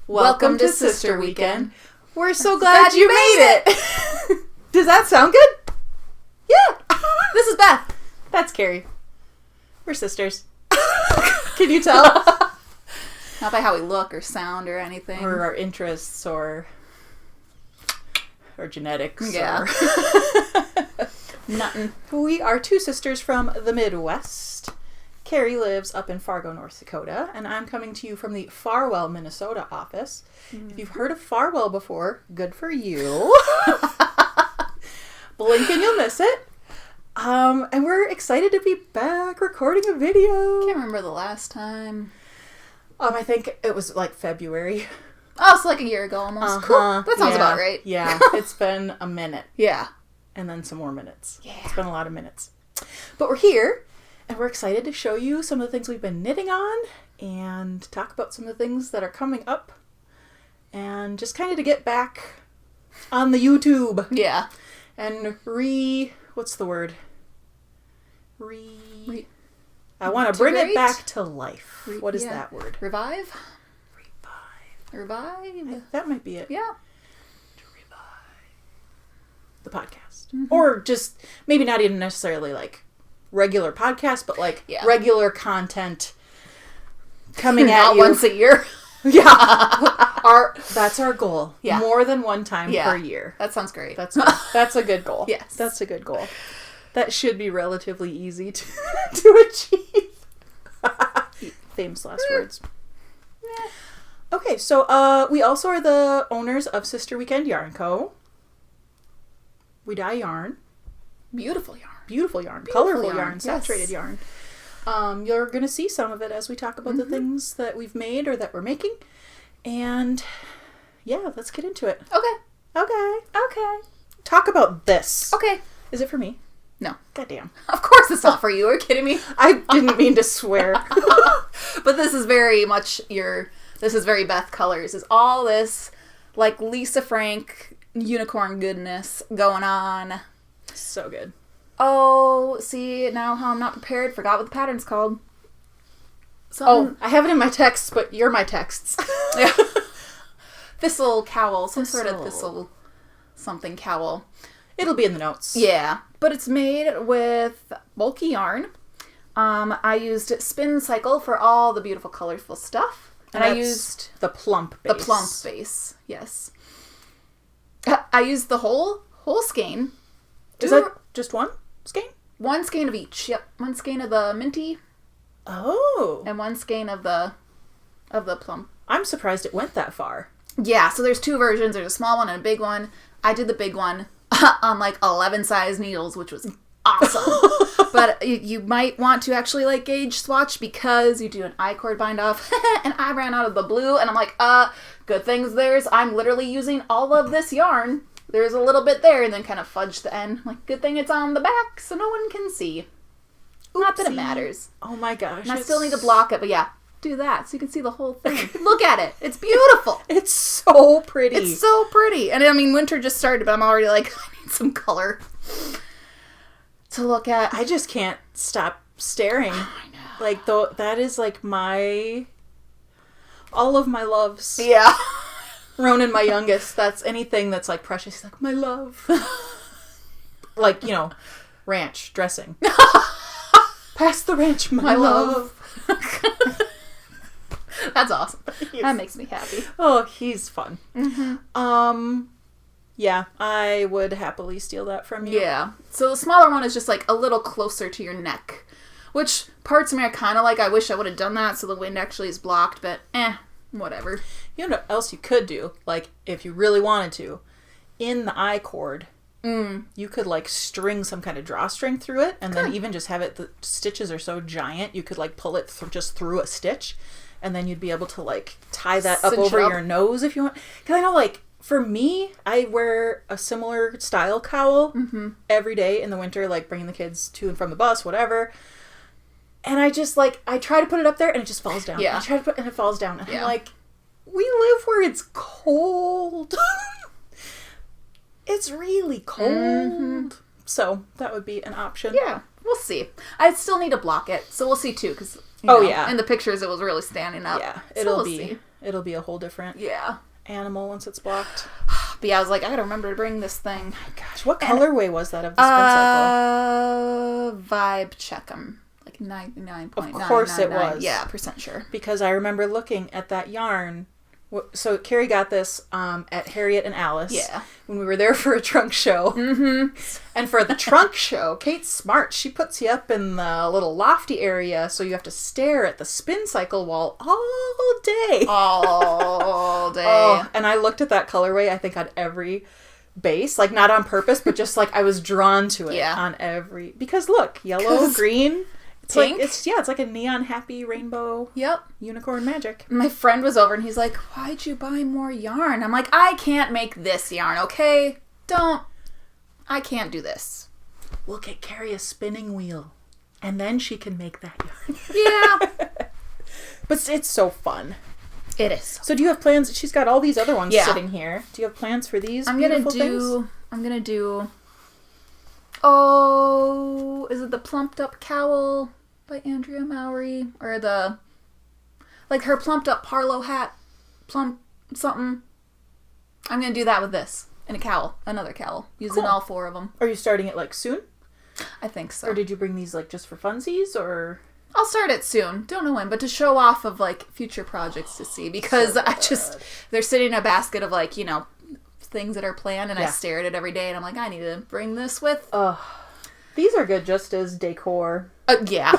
Welcome to Sister Weekend. We're so glad you made it. Does that sound good? Yeah. This is Beth. That's Kari. We're sisters. Can you tell? Not by how we look or sound or anything. Or our interests or genetics. Yeah. Or Nothing. We are two sisters from the Midwest. Kari lives up in Fargo, North Dakota, and I'm coming to you from the Farwell, Minnesota office. Mm-hmm. If you've heard of Farwell before, good for you. Blink and you'll miss it. And we're excited to be back recording a video. Can't remember the last time. I think it was like February. Oh, it's like a year ago almost. Cool. That sounds about right. Yeah, it's been a minute. Yeah. And then some more minutes. Yeah. It's been a lot of minutes. But we're here. And we're excited to show you some of the things we've been knitting on and talk about some of the things that are coming up and just kind of to get back on the YouTube. Yeah. And what's the word? I want to bring it back to life. What is that word? Revive? Revive? That might be it. Yeah. To revive the podcast. Mm-hmm. Or just maybe not even necessarily like regular podcast, but like regular content coming at you once a year. Yeah. That's our goal. Yeah. More than one time per year. That sounds great. That's a good goal. Yes. That's a good goal. That should be relatively easy to achieve. Famous last words. Yeah. Okay, so we also are the owners of Sister Weekend Yarn Co. We dye yarn. Beautiful yarn. Beautiful yarn. Colorful yarn. Saturated yarn. You're going to see some of it as we talk about the things that we've made or that we're making. And yeah, let's get into it. Okay. Talk about this. Okay. Is it for me? No. Goddamn. Of course it's not for you. Are you kidding me? I didn't mean to swear. But this is very much this is very Beth colors. Is all this like Lisa Frank unicorn goodness going on. So good. Oh, see, now how I'm not prepared. Forgot what the pattern's called. I have it in my texts, but you're my texts. Yeah. Thistle cowl. Some sort of thistle something cowl. It'll be in the notes. Yeah. But it's made with bulky yarn. I used spincycle for all the beautiful colorful stuff. And I used the plump base. The plump base, yes. I used the whole skein. Is that just one skein? One skein of each, yep. One skein of the minty. Oh. And one skein of the plum. I'm surprised it went that far. Yeah, so there's two versions. There's a small one and a big one. I did the big one on like 11 size needles, which was awesome. But you might want to actually like gauge swatch because you do an I-cord bind off. And I ran out of the blue and I'm like, good things I'm literally using all of this yarn. There's a little bit there and then kind of fudge the end. Like, good thing it's on the back so no one can see. Oopsie. Not that it matters. Oh my gosh. And I still need to block it, but yeah, do that so you can see the whole thing. Look at it. It's beautiful. It's so pretty. It's so pretty. And I mean, winter just started, but I'm already like, I need some color to look at. I just can't stop staring. Oh, I know. Like, that is like all of my loves. Yeah. Ronan, my youngest, that's anything that's like precious. He's like, my love. Like, ranch dressing. Pass the ranch, my love. That's awesome. That makes me happy. Oh, he's fun. Mm-hmm. Yeah, I would happily steal that from you. Yeah. So the smaller one is just like a little closer to your neck, which parts of me are kind of like, I wish I would have done that so the wind actually is blocked, but whatever. You know what else you could do? Like, if you really wanted to, in the I-cord, you could, like, string some kind of drawstring through it, and then even just have it, the stitches are so giant, you could, like, pull it just through a stitch, and then you'd be able to, like, tie that up over your nose if you want. Because I know, like, for me, I wear a similar style cowl every day in the winter, like, bringing the kids to and from the bus, whatever. And I just, like, I try to put it up there, and it just falls down. Yeah. I try to put it, and it falls down. And I'm like, we live where it's cold. It's really cold. So, that would be an option. Yeah, we'll see. I still need to block it, so we'll see, too, because, in the pictures, it was really standing up. Yeah, it'll be it'll be a whole different animal once it's blocked. But yeah, I was like, I gotta remember to bring this thing. Oh my gosh, what colorway was that of the spincycle? Vibe check 'em. Like 99.999. Of course it was. Yeah, % sure. Because I remember looking at that yarn. So Kari got this at Harriet and Alice. Yeah. When we were there for a trunk show. Mm-hmm. And for the trunk show, Kate's smart. She puts you up in the little lofty area, so you have to stare at the spincycle wall all day. All day. Oh, and I looked at that colorway, I think, on every base. Like, not on purpose, but just like I was drawn to it on every... Because look, yellow, green... Pink? It's like a neon happy rainbow unicorn magic. My friend was over and he's like, why'd you buy more yarn? I'm like, I can't make this yarn, okay? I can't do this. We'll get Kari a spinning wheel and then she can make that yarn. Yeah. But it's so fun. It is. So do you have plans? She's got all these other ones sitting here. Do you have plans for these I'm gonna do is it the Plumped Up Cowl by Andrea Mowry? Or her Plumped Up Parlo hat, plump something. I'm gonna do that with this. And a cowl, another cowl, using all 4 of them. Are you starting it like soon? I think so. Or did you bring these like just for funsies or? I'll start it soon. Don't know when, but to show off of like future projects to see, because they're sitting in a basket of like, things that are planned, and I stare at it every day and I'm like, I need to bring this with. These are good just as decor. Yeah.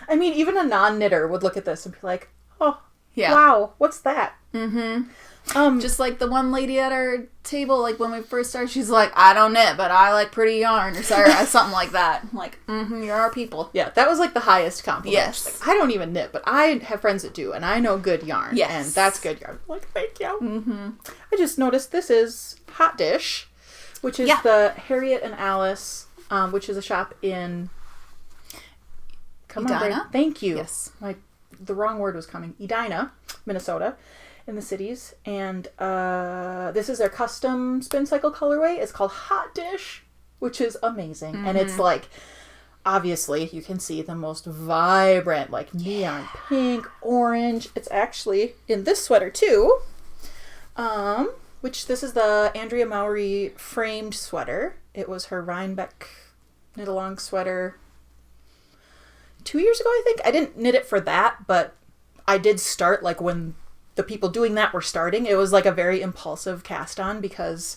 I mean, even a non-knitter would look at this and be like, oh, wow, what's that? Mm-hmm. Just like the one lady at our table, like when we first started, she's like, I don't knit, but I like pretty yarn, or something like that. I'm like, you're our people. Yeah, that was like the highest compliment. Yes. Like, I don't even knit, but I have friends that do, and I know good yarn. Yes. And that's good yarn. I'm like, thank you. Mm-hmm. I just noticed this is Hotdish, which is the Harriet and Alice, which is a shop in... Edina? Thank you. Yes. The wrong word was coming. Edina, Minnesota, in the cities. And this is their custom spincycle colorway. It's called Hotdish, which is amazing. Mm-hmm. And it's like, obviously, you can see the most vibrant, like neon pink, orange. It's actually in this sweater too. Which this is the Andrea Mowry framed sweater. It was her Rhinebeck knit-along sweater 2 years ago, I think. I didn't knit it for that, but I did start like when the people doing that were starting. It was like a very impulsive cast on because,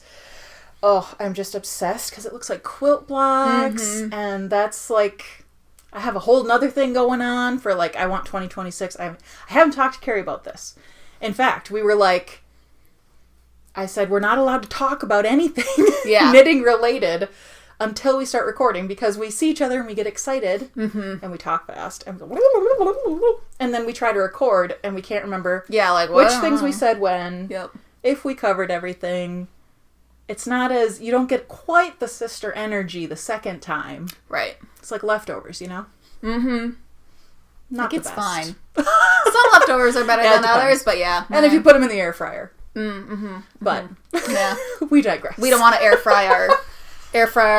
I'm just obsessed because it looks like quilt blocks. Mm-hmm. And that's like, I have a whole nother thing going on for like, I want 2026. I haven't talked to Kari about this. In fact, we were like, I said, we're not allowed to talk about anything knitting related until we start recording, because we see each other and we get excited and we talk fast and then we try to record and we can't remember which things we said when, if we covered everything. It's not as, you don't get quite the sister energy the second time. Right. It's like leftovers, Mm-hmm. Not the it's best. Fine. Some leftovers are better than others, but And if you put them in the air fryer. But we digress. We don't want to air fry our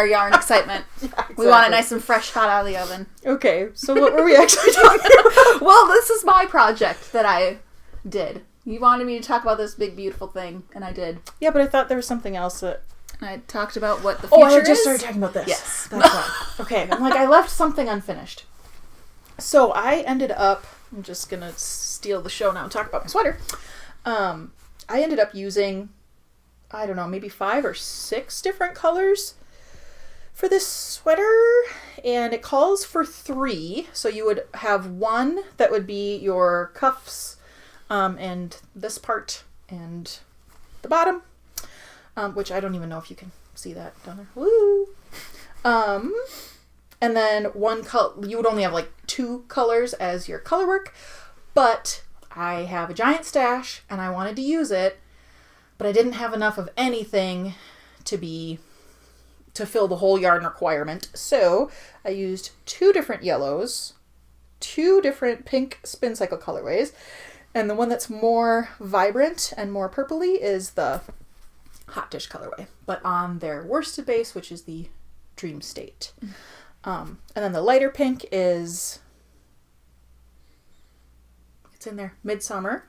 yarn excitement. Yeah, exactly. We want it nice and fresh, hot out of the oven. Okay, so what were we actually talking about? Well, this is my project that I did. You wanted me to talk about this big, beautiful thing, and I did. Yeah, but I thought there was something else that... I talked about what the future is. I just started talking about this. Yes. That's right. Okay, I'm like, I left something unfinished. So I ended up... I'm just going to steal the show now and talk about my sweater. I ended up using, I don't know, maybe 5 or 6 different colors for this sweater, and it calls for 3. So you would have 1 that would be your cuffs, and this part and the bottom, which I don't even know if you can see that down there. Woo! And then one color, you would only have like 2 colors as your color work, but I have a giant stash and I wanted to use it, but I didn't have enough of anything to fill the whole yarn requirement. So I used 2 different yellows, 2 different pink spincycle colorways, and the one that's more vibrant and more purpley is the Hotdish colorway, but on their worsted base, which is the Dream State. And then the lighter pink is, it's in there, Midsummer.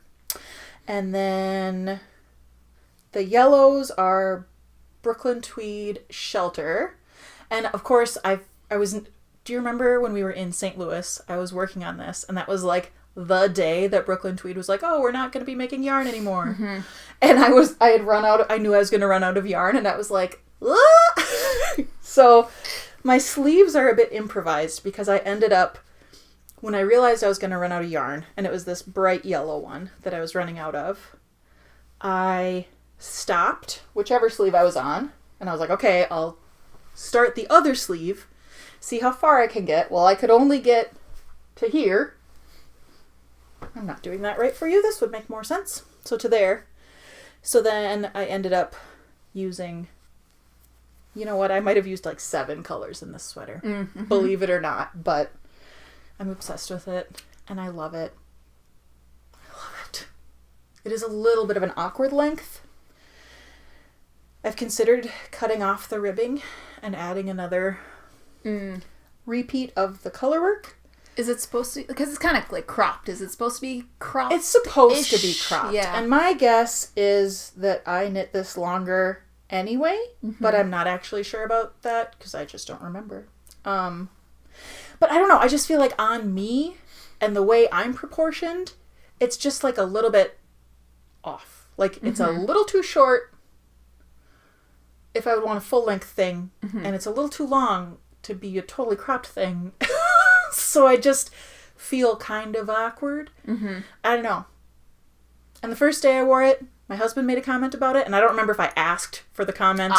And then the yellows are Brooklyn Tweed Shelter. And of course, do you remember when we were in St. Louis? I was working on this, and that was like the day that Brooklyn Tweed was like, oh, we're not going to be making yarn anymore. Mm-hmm. And I knew I was going to run out of yarn, and I was like, ah! So my sleeves are a bit improvised because I ended up, when I realized I was going to run out of yarn, and it was this bright yellow one that I was running out of, I stopped whichever sleeve I was on, and I was like, okay, I'll start the other sleeve, see how far I can get. Well, I could only get to here. I'm not doing that right for you. This would make more sense. So to there. So then I ended up using, you know what, I might have used like 7 colors in this sweater. Mm-hmm. Believe it or not, but I'm obsessed with it, and I love it. I love it. It is a little bit of an awkward length. I've considered cutting off the ribbing and adding another repeat of the color work. Is it supposed to, because it's kind of like cropped, is it supposed to be cropped? It's supposed to be cropped. Yeah. And my guess is that I knit this longer anyway, but I'm not actually sure about that because I just don't remember. But I don't know, I just feel like on me and the way I'm proportioned, it's just like a little bit off. Like it's a little too short if I would want a full length thing, and it's a little too long to be a totally cropped thing. So I just feel kind of awkward. I don't know. And the first day I wore it, my husband made a comment about it, and I don't remember if I asked for the comment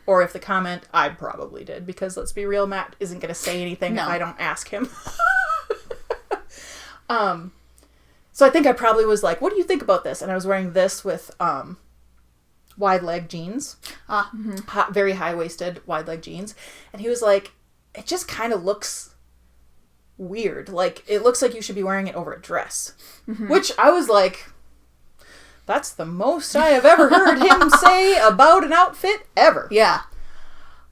or if the comment, I probably did, because let's be real, Matt isn't going to say anything if I don't ask him. So I think I probably was like, what do you think about this? And I was wearing this with wide leg jeans, very high-waisted wide leg jeans, and he was like, it just kind of looks weird. Like, it looks like you should be wearing it over a dress. Which I was like, that's the most I have ever heard him say about an outfit ever. Yeah.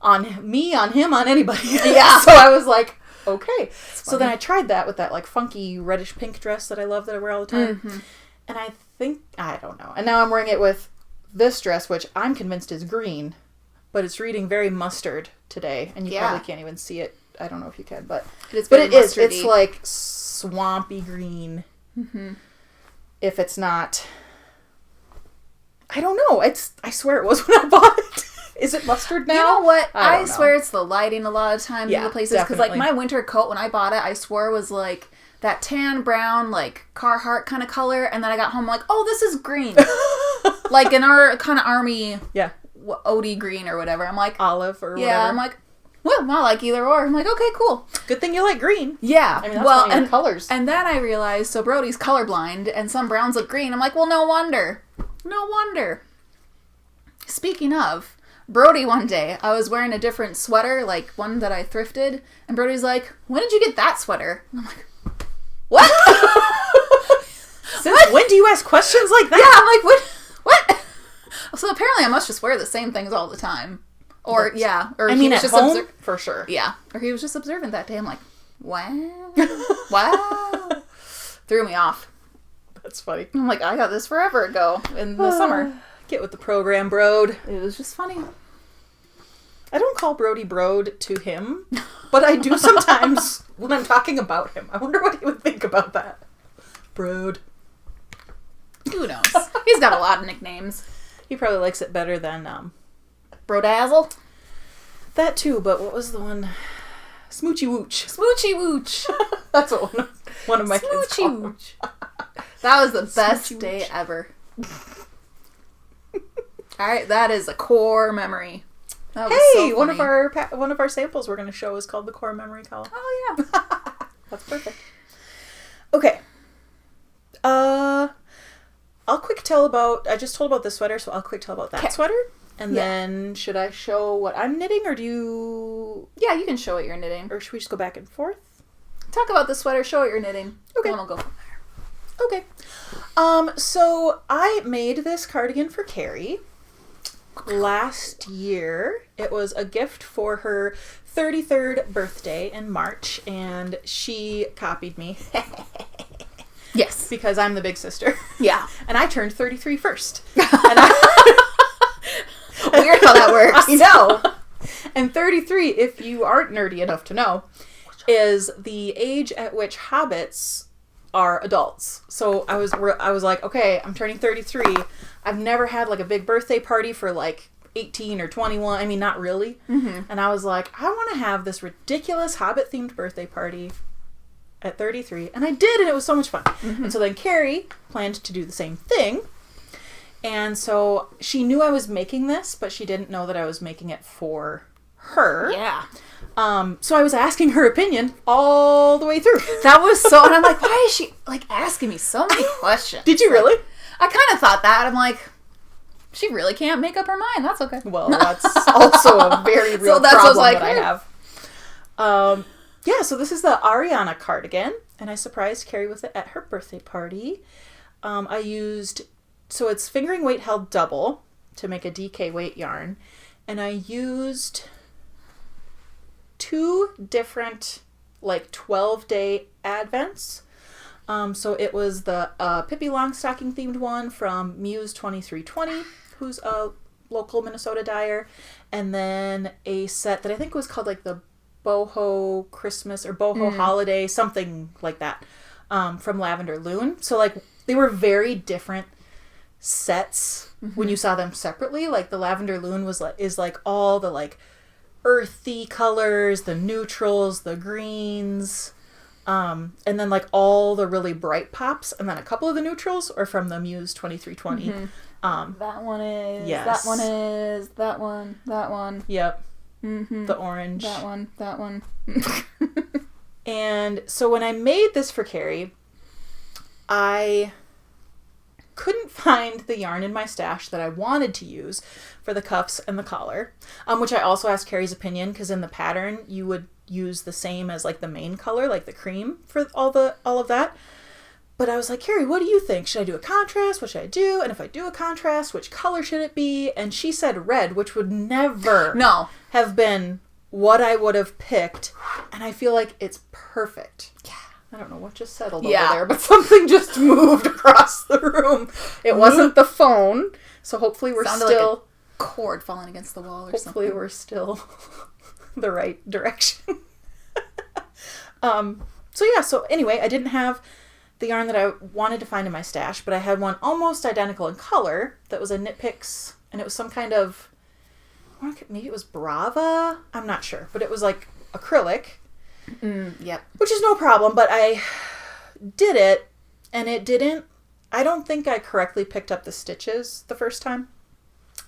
On me, on him, on anybody. Yeah. So I was like, okay. So then I tried that with that like funky reddish pink dress that I love that I wear all the time. And I don't know. And now I'm wearing it with this dress, which I'm convinced is green, but it's reading very mustard today, and you probably can't even see it. I don't know if you can, but it is. It's like swampy green. If it's not, I don't know. I swear it was when I bought it. Is it mustard now? You know what? I swear it's the lighting a lot of times in the places, because like my winter coat when I bought it, I swore was like that tan brown like Carhartt kind of color, and then I got home like, oh, this is green. Like in our kind of army, OD green or whatever. I'm like olive or whatever. Yeah, I'm like, well, I like either or. I'm like, okay, cool. Good thing you like green. Yeah, I mean, that's one of your colors. And then I realized, so Brody's colorblind, and some browns look green. I'm like, well, no wonder. Speaking of, Brody one day, I was wearing a different sweater, like one that I thrifted, and Brody's like, when did you get that sweater? And I'm like, what? Since when do you ask questions like that? Yeah, I'm like, what? So apparently I must just wear the same things all the time. Or, or I mean, at home, for sure. Yeah. Or he was just observant that day. I'm like, wow. Wow. Threw me off. That's funny. I'm like, I got this forever ago in the summer. Get with the program, Brode. It was just funny. I don't call Brody Brode to him, but I do sometimes when I'm talking about him. I wonder what he would think about that. Brode. Who knows? He's got a lot of nicknames. He probably likes it better than Brodazzle? That too, but what was the one? Smoochy Wooch. Smoochy Wooch. That's what one of my kids call him. That was the best day ever. Alright, that is a core memory. That was so funny. one of our samples we're going to show is called the Core Memory Cowl. Oh yeah. That's perfect. Okay. I'll quick tell about, I just told about this sweater, so I'll quick tell about that sweater. And then, should I show what I'm knitting, or do you... Yeah, you can show what you're knitting. Or should we just go back and forth? Talk about the sweater, show what you're knitting. Okay. And then we'll go from there. Okay. So I made this cardigan for Kari last year. It was a gift for her 33rd birthday in March, and she copied me. Yes. Because I'm the big sister. Yeah. And I turned 33 first. Weird how that works. I know. And 33, if you aren't nerdy enough to know, is the age at which hobbits are adults. So I was like, okay, I'm turning 33. I've never had like a big birthday party for like 18 or 21. I mean, not really. Mm-hmm. And I was like, I want to have this ridiculous Hobbit themed birthday party at 33. And I did, and it was so much fun. Mm-hmm. And so then Kari planned to do the same thing. And so she knew I was making this, but she didn't know that I was making it for her. Yeah. So I was asking her opinion all the way through. That was so, and I'm like, why is she like asking me so many questions? Did you really? I kind of thought that. I'm like, she really can't make up her mind. That's okay. Well, that's also a very real problem that I have. Yeah, so this is the Ariana cardigan, and I surprised Kari with it at her birthday party. So it's fingering weight held double to make a DK weight yarn, and I used 2 different, like, 12-day advents. So it was the Pippi Longstocking themed one from Muse 2320, who's a local Minnesota dyer, and then a set that I think was called like the Boho Christmas or Boho Holiday, something like that, from Lavender Loon. So like they were very different sets when you saw them separately. Like the Lavender Loon is like all the like earthy colors, the neutrals, the greens. And then like all the really bright pops, and then a couple of the neutrals are from the Muse 2320. Mm-hmm. That one is. Yes. That one is. That one. That one. Yep. Mm-hmm. The orange. That one. That one. And so when I made this for Kari, I couldn't find the yarn in my stash that I wanted to use for the cuffs and the collar, which I also asked Kari's opinion, because in the pattern you would use the same as like the main color, like the cream, for all of that. But I was like, Kari, what do you think? Should I do a contrast? What should I do? And if I do a contrast, which color should it be? And she said red, which would never have been what I would have picked. And I feel like it's perfect. Yeah. I don't know what just settled over there, but something just moved across the room. It wasn't the phone, so hopefully we're Sounded still... like a cord falling against the wall or something. Hopefully we're still the right direction. So anyway, I didn't have the yarn that I wanted to find in my stash, but I had one almost identical in color that was a Knit Picks, and it was some kind of, maybe it was Brava? I'm not sure, but it was like acrylic. Yep. Which is no problem, but I did it, and I don't think I correctly picked up the stitches the first time.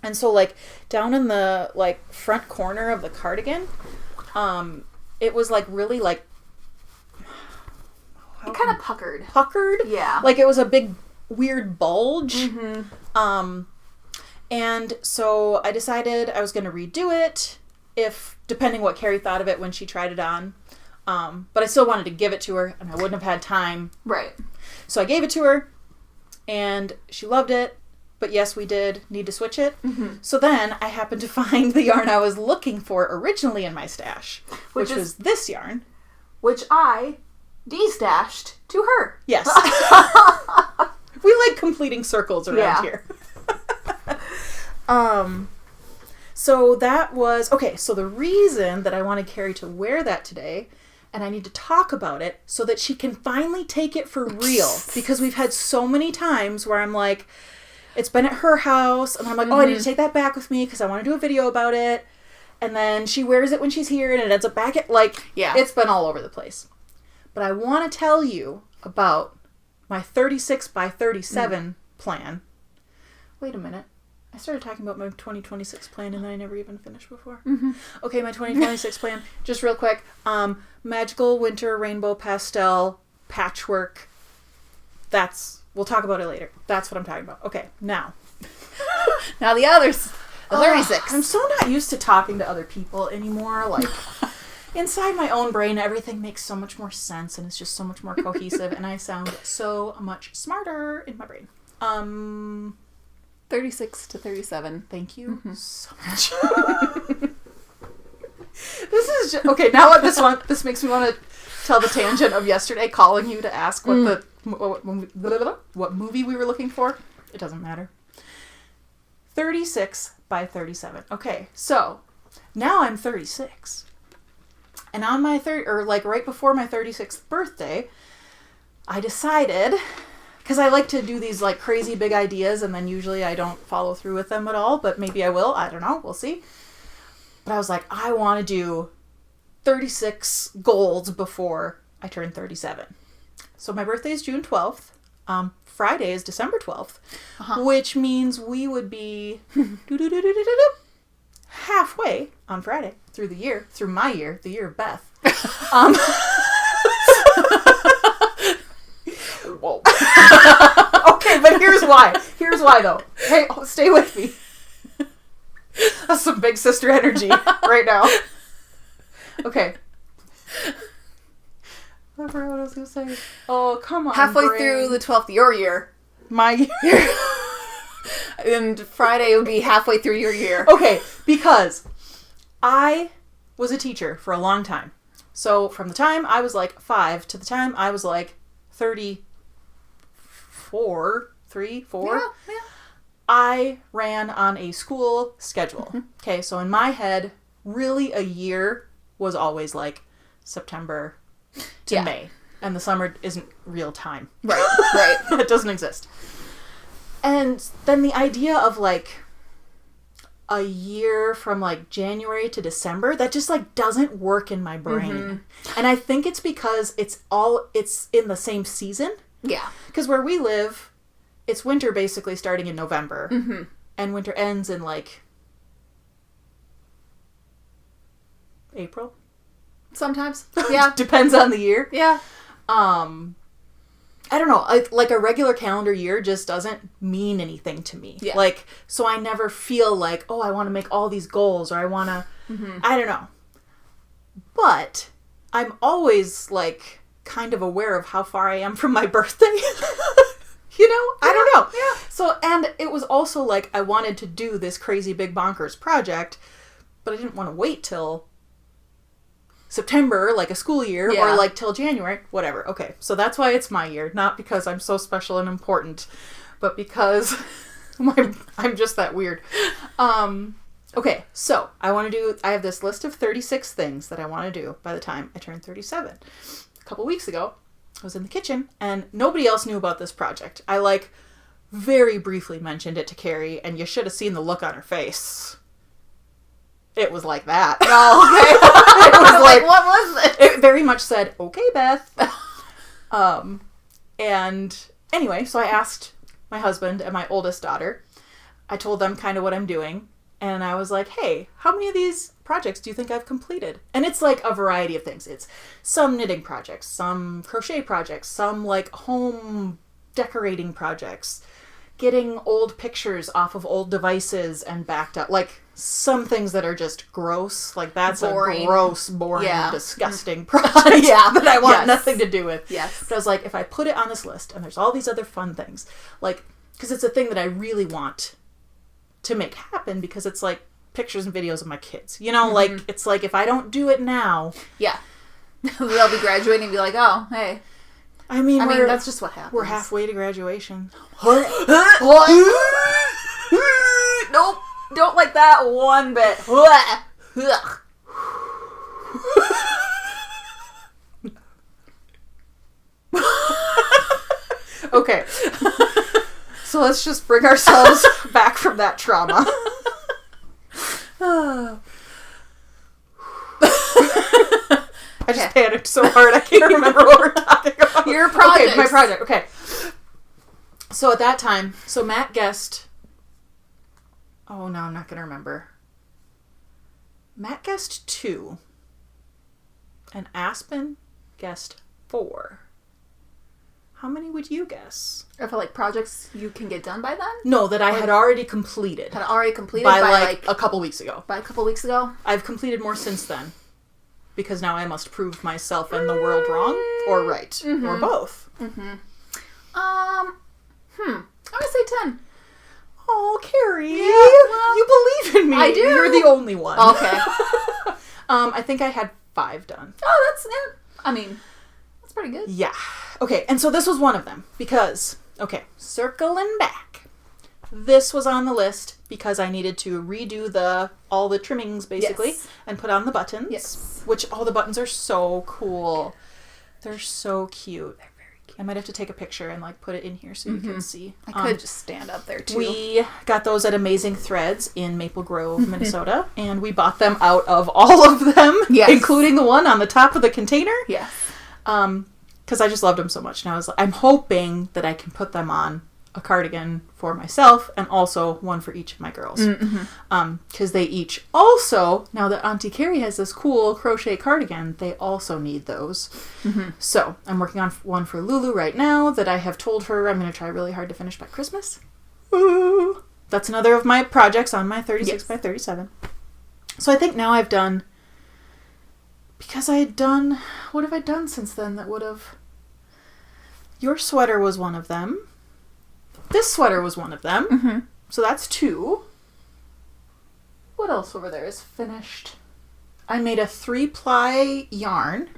And so, like, down in the, like, front corner of the cardigan, it was, like, really, like... It kind of puckered. Puckered? Yeah. Like, it was a big, weird bulge. Mm-hmm. And so I decided I was going to redo it, depending what Kari thought of it when she tried it on. But I still wanted to give it to her, and I wouldn't have had time. Right. So I gave it to her, and she loved it. But yes, we did need to switch it. Mm-hmm. So then I happened to find the yarn I was looking for originally in my stash, which was this yarn. Which I de-stashed to her. Yes. We like completing circles around here. So that was... Okay, so the reason that I wanted Kari to wear that today, and I need to talk about it so that she can finally take it for real, because we've had so many times where I'm like... It's been at her house, and I'm like, oh, I need to take that back with me because I want to do a video about it. And then she wears it when she's here, and it ends up back at, like, it's been all over the place. But I want to tell you about my 36 by 37 plan. Wait a minute. I started talking about my 2026 plan, and then I never even finished before. Mm-hmm. Okay, my 2026 plan, just real quick. Magical Winter Rainbow Pastel Patchwork. We'll talk about it later. That's what I'm talking about. Okay, now. Now the others. The 36. I'm so not used to talking to other people anymore. Like, inside my own brain, everything makes so much more sense, and it's just so much more cohesive, and I sound so much smarter in my brain. 36 to 37. Thank you so much. This is just... Okay, now what this makes me want to tell the tangent of yesterday calling you to ask what the what movie we were looking for. It doesn't matter. 36 by 37. Okay, so now I'm 36. And on my right before my 36th birthday, I decided, because I like to do these like crazy big ideas and then usually I don't follow through with them at all, but maybe I will. I don't know. We'll see. But I was like, I want to do 36 goals before I turn 37. So my birthday is June 12th. Friday is December 12th, which means we would be halfway on Friday through my year, the year of Beth. Whoa. Okay, but here's why. Here's why, though. Hey, stay with me. That's some big sister energy right now. Okay. I forgot what I was going to say. Oh, come on, halfway brain. through the 12th, your year. My year. And Friday would be halfway through your year. Okay, because I was a teacher for a long time. So from the time I was like 5 to the time I was like 34, yeah. I ran on a school schedule. Mm-hmm. Okay, so in my head, really a year was always like September to May. And the summer isn't real time. Right. It doesn't exist. And then the idea of like a year from like January to December, that just like doesn't work in my brain. Mm-hmm. And I think it's because it's in the same season. Yeah. Because where we live, it's winter basically starting in November. Mm-hmm. And winter ends in like April. Sometimes. Yeah. Depends on the year. Yeah. I don't know, like a regular calendar year just doesn't mean anything to me. Yeah. Like, so I never feel like, oh, I want to make all these goals or I want to, I don't know. But I'm always like kind of aware of how far I am from my birthday. You know? I don't know. Yeah. So, and it was also like I wanted to do this crazy big bonkers project, but I didn't want to wait till September, like a school year, or like till January, whatever. Okay, so that's why it's my year. Not because I'm so special and important, but because I'm just that weird. Okay, so I have this list of 36 things that I want to do by the time I turn 37. A couple weeks ago, I was in the kitchen, and nobody else knew about this project. I like very briefly mentioned it to Kari, and you should have seen the look on her face. It was like that. Oh, okay. It was like, what was it? It very much said, okay, Beth. And anyway, so I asked my husband and my oldest daughter. I told them kind of what I'm doing. And I was like, hey, how many of these projects do you think I've completed? And it's like a variety of things. It's some knitting projects, some crochet projects, some like home decorating projects, getting old pictures off of old devices and backed up. Like some things that are just gross. Like that's boring. A gross, boring, disgusting project that I want nothing to do with. Yes. But I was like, if I put it on this list and there's all these other fun things, like, because it's a thing that I really want to make happen because it's like pictures and videos of my kids. You know, like, it's like if I don't do it now. Yeah. They'll be graduating and be like, oh, hey. I mean, that's just what happens. We're halfway to graduation. What? Nope. Don't like that one bit. Okay. So let's just bring ourselves back from that trauma. I just panicked so hard I can't remember what we're talking about. Your project. Okay, my project. Okay. So at that time, Matt guessed... Oh, no, I'm not going to remember. Matt guessed 2. And Aspen guessed 4. How many would you guess? I feel like projects you can get done by then? No, that I had already completed. Had already completed by like a couple weeks ago. By a couple weeks ago? I've completed more since then. Because now I must prove myself and the world wrong or right. Or both. I'm going to say 10. Oh, Kari. Yeah, well, you believe in me. I do. You're the only one. Okay. I think I had 5 done. Oh, that's pretty good. Yeah. Okay, and so this was one of them because, okay, circling back. This was on the list because I needed to redo all the trimmings, basically, and put on the buttons. Yes. Which all the buttons are so cool. They're so cute. They're very cute. I might have to take a picture and like put it in here so you can see. I could just stand up there too. We got those at Amazing Threads in Maple Grove, Minnesota, and we bought them out of all of them, including the one on the top of the container. Yes. Because I just loved them so much. And I'm hoping that I can put them on a cardigan for myself and also one for each of my girls. Because they each also, now that Auntie Kari has this cool crochet cardigan, they also need those. So I'm working on one for Lulu right now that I have told her I'm going to try really hard to finish by Christmas. Ooh. That's another of my projects on my 36 by 37. So I think now I've done, because I had done, what have I done since then that would have, your sweater was one of them. This sweater was one of them. So that's 2. What else over there is finished? I made a 3-ply yarn.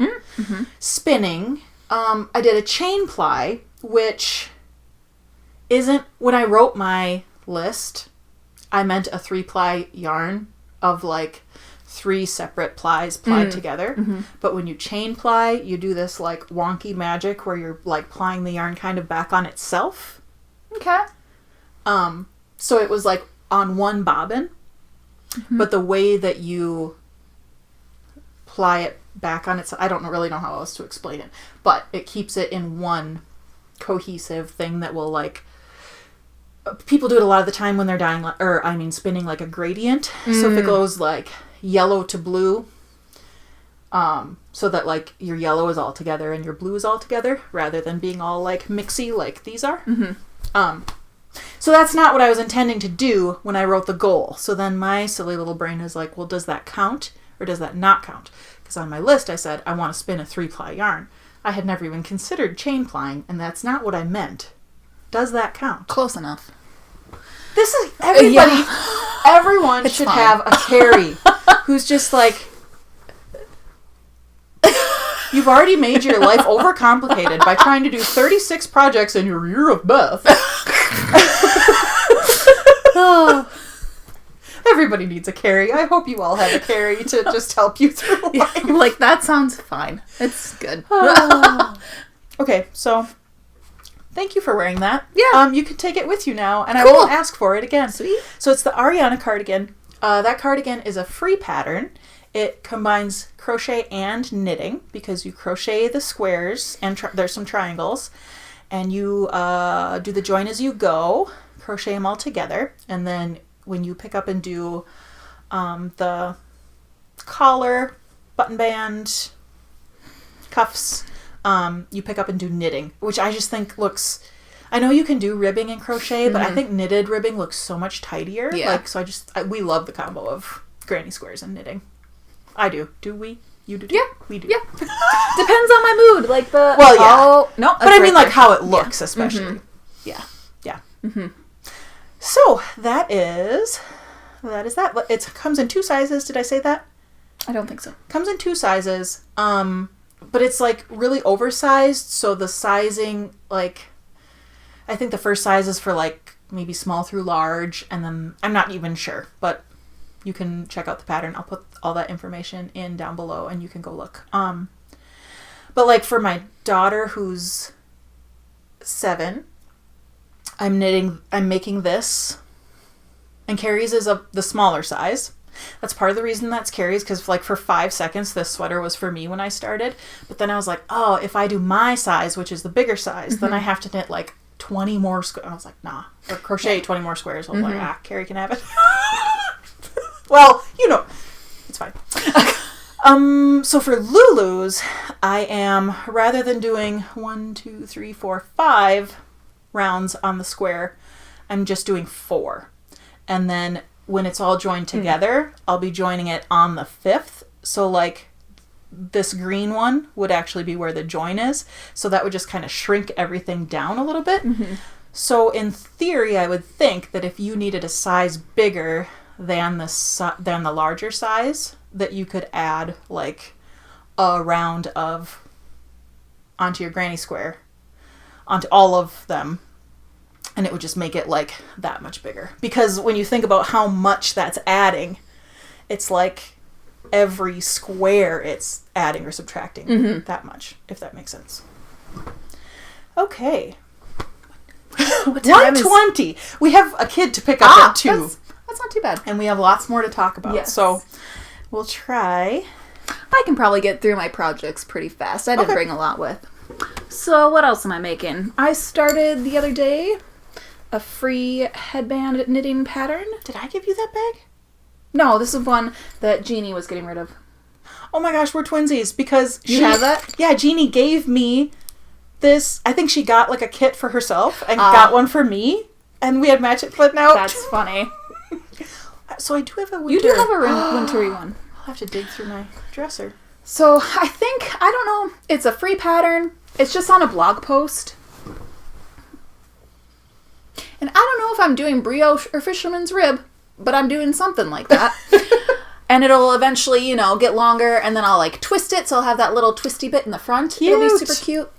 Spinning. I did a chain ply, which isn't, when I wrote my list, I meant a 3-ply yarn of like 3 separate plies plied together. But when you chain ply, you do this like wonky magic where you're like plying the yarn kind of back on itself. Okay. So it was like on one bobbin, but the way that you ply it back on itself, I don't really know how else to explain it, but it keeps it in one cohesive thing that will like, people do it a lot of the time when they're spinning like a gradient. So if it goes like yellow to blue, so that like your yellow is all together and your blue is all together rather than being all like mixy like these are. So that's not what I was intending to do when I wrote the goal. So then my silly little brain is like, well, does that count or does that not count? Because on my list I said I want to spin a 3-ply yarn. I had never even considered chain plying, and that's not what I meant. Does that count? Close enough. This is everybody. Everyone should have a Kari who's just like, you've already made your life overcomplicated by trying to do 36 projects in your year of Beth. Everybody needs a Kari. I hope you all have a Kari to just help you through life. Like, that sounds fine. It's good. Okay, so thank you for wearing that. Yeah. You can take it with you now, and Cool. I won't ask for it again. Sweet. So it's the Ariana cardigan. That cardigan is a free pattern. It combines crochet and knitting because you crochet the squares and there's some triangles, and you do the join as you go, crochet them all together, and then when you pick up and do the collar, button band, cuffs, you pick up and do knitting, which I just think looks, I know you can do ribbing and crochet, but I think knitted ribbing looks so much tidier. Yeah. Like, so we love the combo of granny squares and knitting. I do. Do we? You do? Yeah. We do. Yeah. Depends on my mood. Like the... Well, yeah. Oh, no. But I mean, like, how it looks, especially. Yeah. Yeah. So, that is that. It comes in 2 sizes. Did I say that? I don't think so. Comes in 2 sizes. But it's, like, really oversized. So, the sizing, like, I think the first size is for, like, maybe small through large. And then, I'm not even sure. But you can check out the pattern. I'll put all that information in down below and you can go look. But like for my daughter who's 7, I'm making this, and Kari's is the smaller size. That's part of the reason that's Kari's, because like for 5 seconds this sweater was for me when I started, but then I was like, oh, if I do my size, which is the bigger size, then I have to knit like 20 more squares. I was like, nah, or crochet 20 more squares. I was like, Kari can have it. Well, you know, it's fine. So for Lulu's, I am, rather than doing 1, 2, 3, 4, 5 rounds on the square, I'm just doing 4. And then when it's all joined together, I'll be joining it on the 5th. So like this green one would actually be where the join is. So that would just kind of shrink everything down a little bit. So in theory, I would think that if you needed a size bigger than the larger size, that you could add like a round of onto your granny square onto all of them. And it would just make it like that much bigger. Because when you think about how much that's adding, it's like every square it's adding or subtracting that much, if that makes sense. Okay. What time 1:20. We have a kid to pick up at 2. That's not too bad. And we have lots more to talk about. Yes. So we'll try. I can probably get through my projects pretty fast. I didn't bring a lot with. So what else am I making? I started the other day a free headband knitting pattern. Did I give you that bag? No, this is one that Jeannie was getting rid of. Oh my gosh, we're twinsies because You have that? Yeah, Jeannie gave me this. I think she got like a kit for herself and got one for me, and we had match it, but now That's funny. So I do have a winter. You do have a wintry one. I'll have to dig through my dresser. So I think, I don't know, it's a free pattern. It's just on a blog post. And I don't know if I'm doing brioche or fisherman's rib, but I'm doing something like that. And it'll eventually, you know, get longer, and then I'll like twist it, so I'll have that little twisty bit in the front. Cute. It'll be super cute.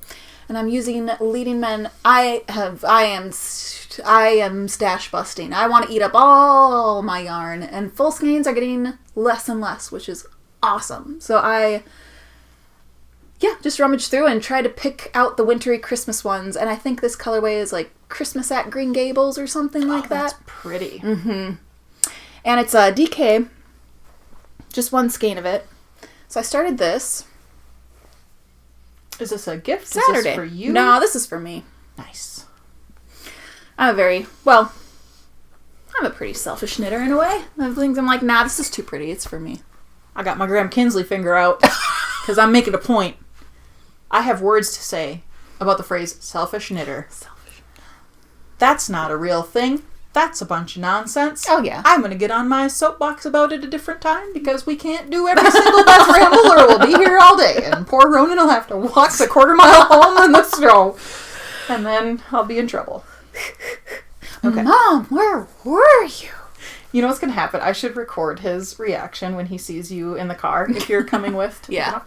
And I'm using Leading Men. I am stash busting. I want to eat up all my yarn, and full skeins are getting less and less, which is awesome. So I just rummage through and try to pick out the wintry Christmas ones, and I think this colorway is like Christmas at Green Gables or something like that. That's pretty. And it's a DK, just one skein of it. So I started this Is this a gift? Saturday. Is this for you? No, this is for me. Nice. I'm a pretty selfish knitter in a way. I'm like, nah, this is too pretty. It's for me. I got my Graham Kinsley finger out because I'm making a point. I have words to say about the phrase selfish knitter. That's not a real thing. That's a bunch of nonsense. Oh, yeah. I'm going to get on my soapbox about it a different time because we can't do every single Beth ramble or we'll be here all day. And poor Ronan will have to walk the quarter-mile home in the snow. And then I'll be in trouble. Okay. Mom, where were you? You know what's going to happen? I should record his reaction when he sees you in the car if you're coming with. To Yeah.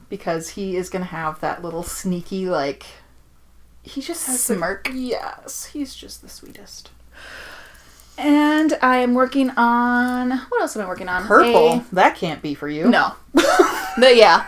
Because he is going to have that little sneaky, like... He just has Smirk. Yes. He's just the sweetest. And I am working on... What else am I working on? Purple. That can't be for you. No. But yeah.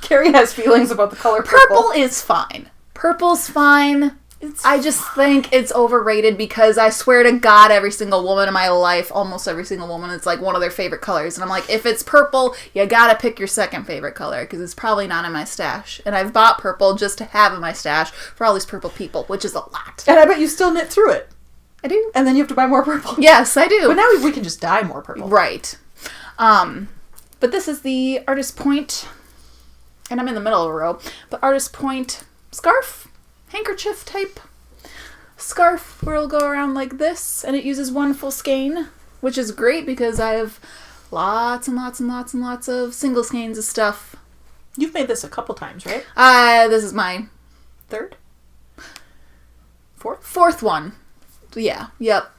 Kari has feelings about the color purple. Purple is fine. Purple's fine. I just think it's overrated because I swear to God, every single woman in my life, almost every single woman, it's like one of their favorite colors. And I'm like, if it's purple, you gotta pick your second favorite color because it's probably not in my stash. And I've bought purple just to have in my stash for all these purple people, which is a lot. And I bet you still knit through it. I do. And then you have to buy more purple. Yes, I do. But now we can just dye more purple. Right. But this is the Artist Point, and I'm in the middle of a row, but Artist Point scarf, handkerchief type scarf where it'll go around like this, and it uses one full skein, which is great because I have lots and lots and lots and lots of single skeins of stuff. You've made this a couple times, right? This is my Third? fourth one. Yeah, yep.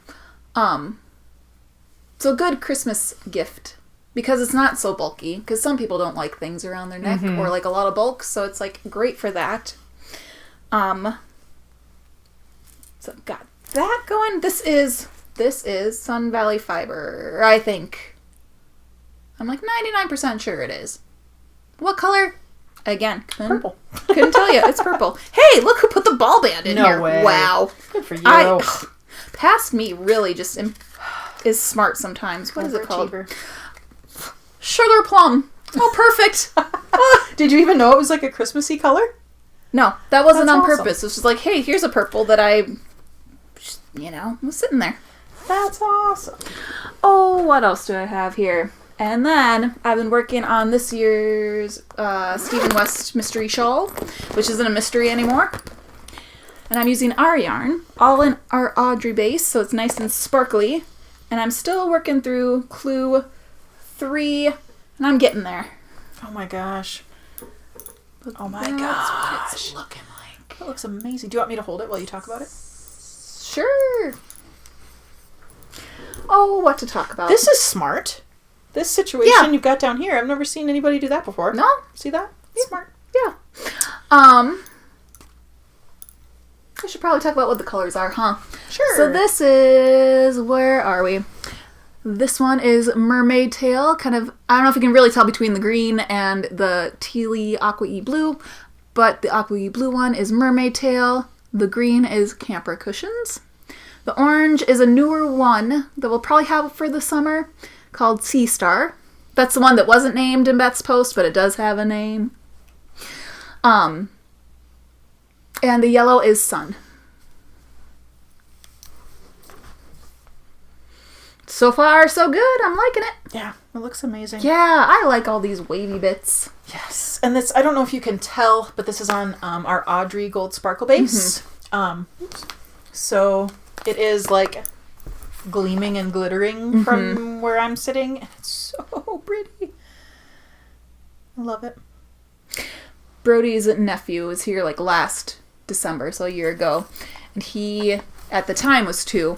So good Christmas gift because it's not so bulky, because some people don't like things around their neck or like a lot of bulk, so it's like great for that. So got that going. This is Sun Valley Fiber, I think. I'm like 99% sure it is. What color? Again, Purple. Couldn't tell you. It's purple. Hey, look who put the ball band in here. No way. Wow. Good for you. Past me really just is smart sometimes. What is it called? Sugar plum. Oh, perfect. Did you even know it was like a Christmassy color? No, that wasn't That's on awesome. purpose. It was just like, hey, here's a purple that I, was sitting there. That's awesome. Oh, what else do I have here? And then I've been working on this year's Stephen West mystery shawl, which isn't a mystery anymore. And I'm using our yarn, all in our Audrey base, so it's nice and sparkly. And I'm still working through Clue 3, and I'm getting there. Oh my gosh. Oh my That's gosh. what it's looking like. That looks amazing. Do you want me to hold it while you talk about it? Sure. Oh, what to talk about? This is smart. This situation you've got down here, I've never seen anybody do that before. No? See that? Smart. Yeah. We should probably talk about what the colors are, huh? Sure. So this is, where are we? This one is Mermaid Tail, kind of, I don't know if you can really tell between the green and the tealy aqua-y blue, but the aqua-y blue one is Mermaid Tail, the green is Camper Cushions. The orange is a newer one that we'll probably have for the summer called Seastar. That's the one that wasn't named in Beth's post, but it does have a name. And the yellow is Sun. So far, so good. I'm liking it. Yeah, it looks amazing. Yeah, I like all these wavy bits. Yes. And this, I don't know if you can tell, but this is on our Audrey Gold Sparkle base. So it is like gleaming and glittering from where I'm sitting. And it's so pretty. I love it. Brody's nephew was here like last December, so a year ago. And he, at the time, was 2.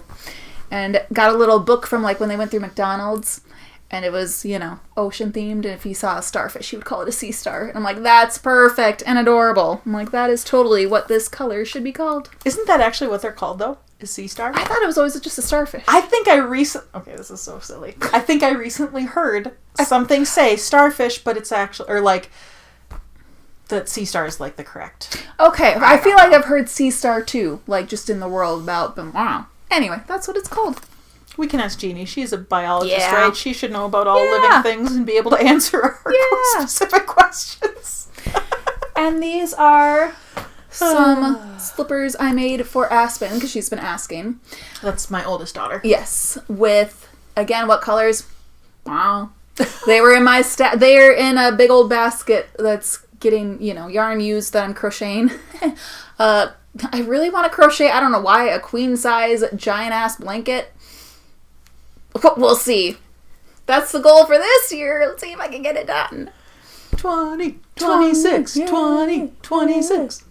And got a little book from like when they went through McDonald's. And it was, you know, ocean themed. And if he saw a starfish, he would call it a Seastar. And I'm like, that's perfect and adorable. I'm like, that is totally what this color should be called. Isn't that actually what they're called, though? Is Seastar? I thought it was always just a starfish. I think I okay, this is so silly. I think I recently heard something say starfish, but it's actually, or like, that Seastar is like the correct. Okay, I feel like I've heard Seastar too, like just in the world about them. Wow. Anyway, that's what it's called. We can ask Jeannie. She's a biologist, Yeah. right? She should know about all Yeah. living things and be able to answer our specific questions. And these are some slippers I made for Aspen, because she's been asking. That's my oldest daughter. Yes, with, again, what colors? Wow. They were in my they're in a big old basket that's getting, you know, yarn used that I'm crocheting. I really want to crochet, I don't know why, a queen size giant ass blanket. We'll see. That's the goal for this year. Let's see if I can get it done. 20, 26, 20, 26.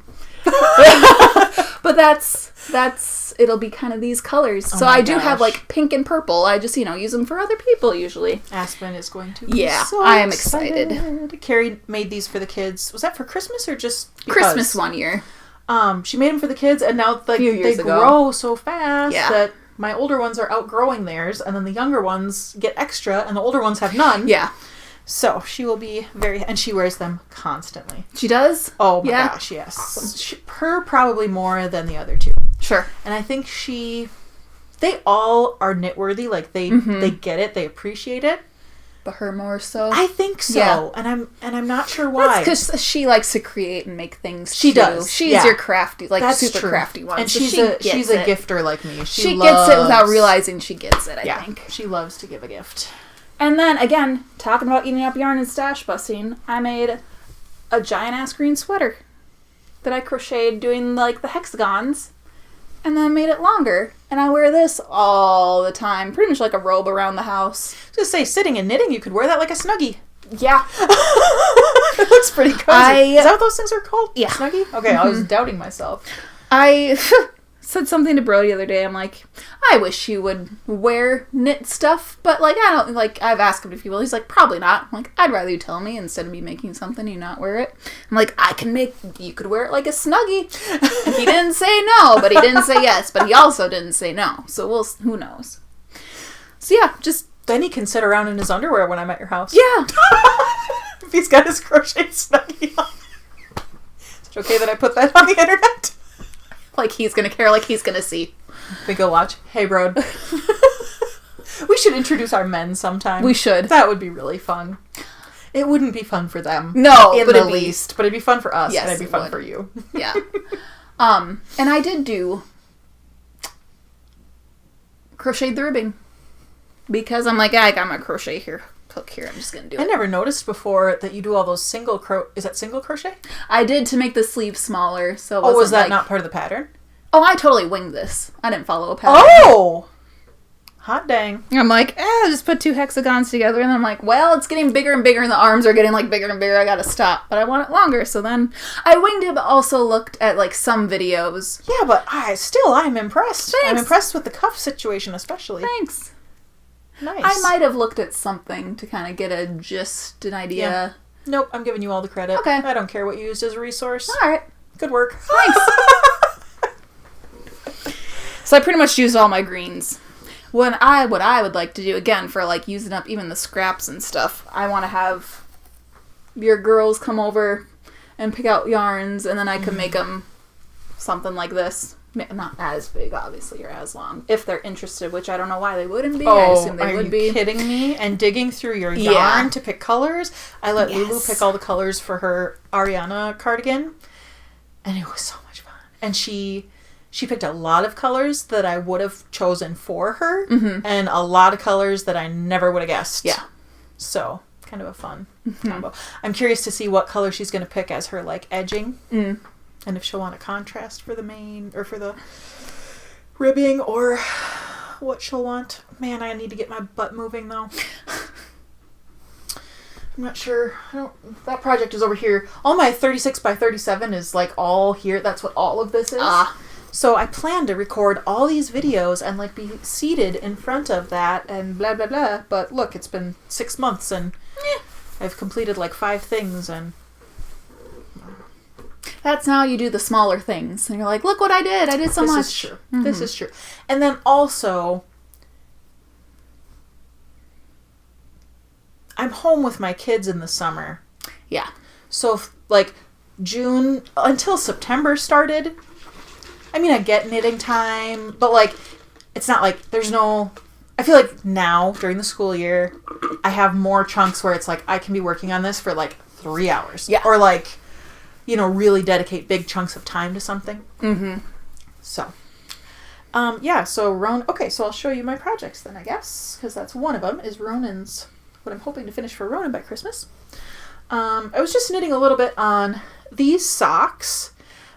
But that's it'll be kind of these colors. So I do have like pink and purple. I just, you know, use them for other people usually. Aspen is going to be so I am excited. Kari made these for the kids. Was that for Christmas or just because? Christmas one year. She made them for the kids, and now like they grow so fast that my older ones are outgrowing theirs, and then the younger ones get extra, and the older ones have none. Yeah. So she will be and she wears them constantly. She does? Oh my gosh, yes. Awesome. Her probably more than the other 2. Sure. And I think they all are knit-worthy. Like they get it, they appreciate it. But her more so. I think so. Yeah. And I'm not sure why. That's because she likes to create and make things. She does. She's your crafty, like that's super true. Crafty one. And so she's a gifter like me. She gets it without realizing she gets it, I think. She loves to give a gift. And then, again, talking about eating up yarn and stash busting, I made a giant-ass green sweater that I crocheted doing, like, the hexagons, and then made it longer. And I wear this all the time, pretty much like a robe around the house. Just say, sitting and knitting, you could wear that like a Snuggie. Yeah. It looks pretty cozy. Is that what those things are called? Yeah. Snuggie? Okay, I was doubting myself. I said something to Brody the other day. I'm like, I wish you would wear knit stuff, but like I don't like. I've asked him to people. He's like, probably not. I'm like, I'd rather you tell me instead of me making something you not wear it. I'm like, you could wear it like a Snuggie. He didn't say no, but he didn't say yes, but he also didn't say no. So who knows? So yeah, just then he can sit around in his underwear when I'm at your house. Yeah. If he's got his crochet Snuggie on. Is it okay that I put that on the internet? Like he's gonna care, like he's gonna see. We go watch. Hey, bro. We should introduce our men sometime. We should. That would be really fun. It wouldn't be fun for them. No, in the least. But it'd be fun for us. Yes, and it'd be fun for you. Yeah. And I did do crocheted the ribbing. Because I'm like, I got my crochet hook here. I'm just going to do it. I never noticed before that you do all those is that single crochet? I did to make the sleeve smaller. So it was that not part of the pattern? Oh, I totally winged this. I didn't follow a pattern. Oh! Hot dang. I'm like, just put 2 hexagons together. And I'm like, well, it's getting bigger and bigger and the arms are getting like bigger and bigger. I gotta stop. But I want it longer. So then I winged it, but also looked at like some videos. Yeah, but I'm impressed. Thanks. I'm impressed with the cuff situation especially. Thanks. Nice. I might have looked at something to kind of get an idea. Yeah. Nope, I'm giving you all the credit. Okay. I don't care what you used as a resource. All right. Good work. Thanks. So I pretty much used all my greens. What I would like to do, again, for like using up even the scraps and stuff, I want to have your girls come over and pick out yarns, and then I can make them something like this. Not as big, obviously, or as long, if they're interested, which I don't know why they wouldn't be. I assume they would be. Are you kidding me? And digging through your yarn to pick colors. I let Lulu pick all the colors for her Ariana cardigan, and it was so much fun. And she picked a lot of colors that I would have chosen for her, and a lot of colors that I never would have guessed. Yeah. So, kind of a fun combo. I'm curious to see what color she's going to pick as her, like, edging. And if she'll want a contrast for the main, or for the ribbing, or what she'll want. Man, I need to get my butt moving, though. I'm not sure. That project is over here. All my 36 by 37 is, like, all here. That's what all of this is. So I plan to record all these videos and, like, be seated in front of that and blah, blah, blah. But look, it's been 6 months and I've completed, like, 5 things and... That's how you do the smaller things. And you're like, look what I did. I did so much. This is true. This is true. And then also, I'm home with my kids in the summer. Yeah. So, like, June until September started, I mean, I get knitting time, but, like, it's not like there's no... I feel like now, during the school year, I have more chunks where it's like, I can be working on this for, like, 3 hours. Yeah. Or, like... you know, really dedicate big chunks of time to something. So, so Ronan... Okay, so I'll show you my projects then, I guess. Because that's one of them, is Ronan's... what I'm hoping to finish for Ronan by Christmas. I was just knitting a little bit on these socks.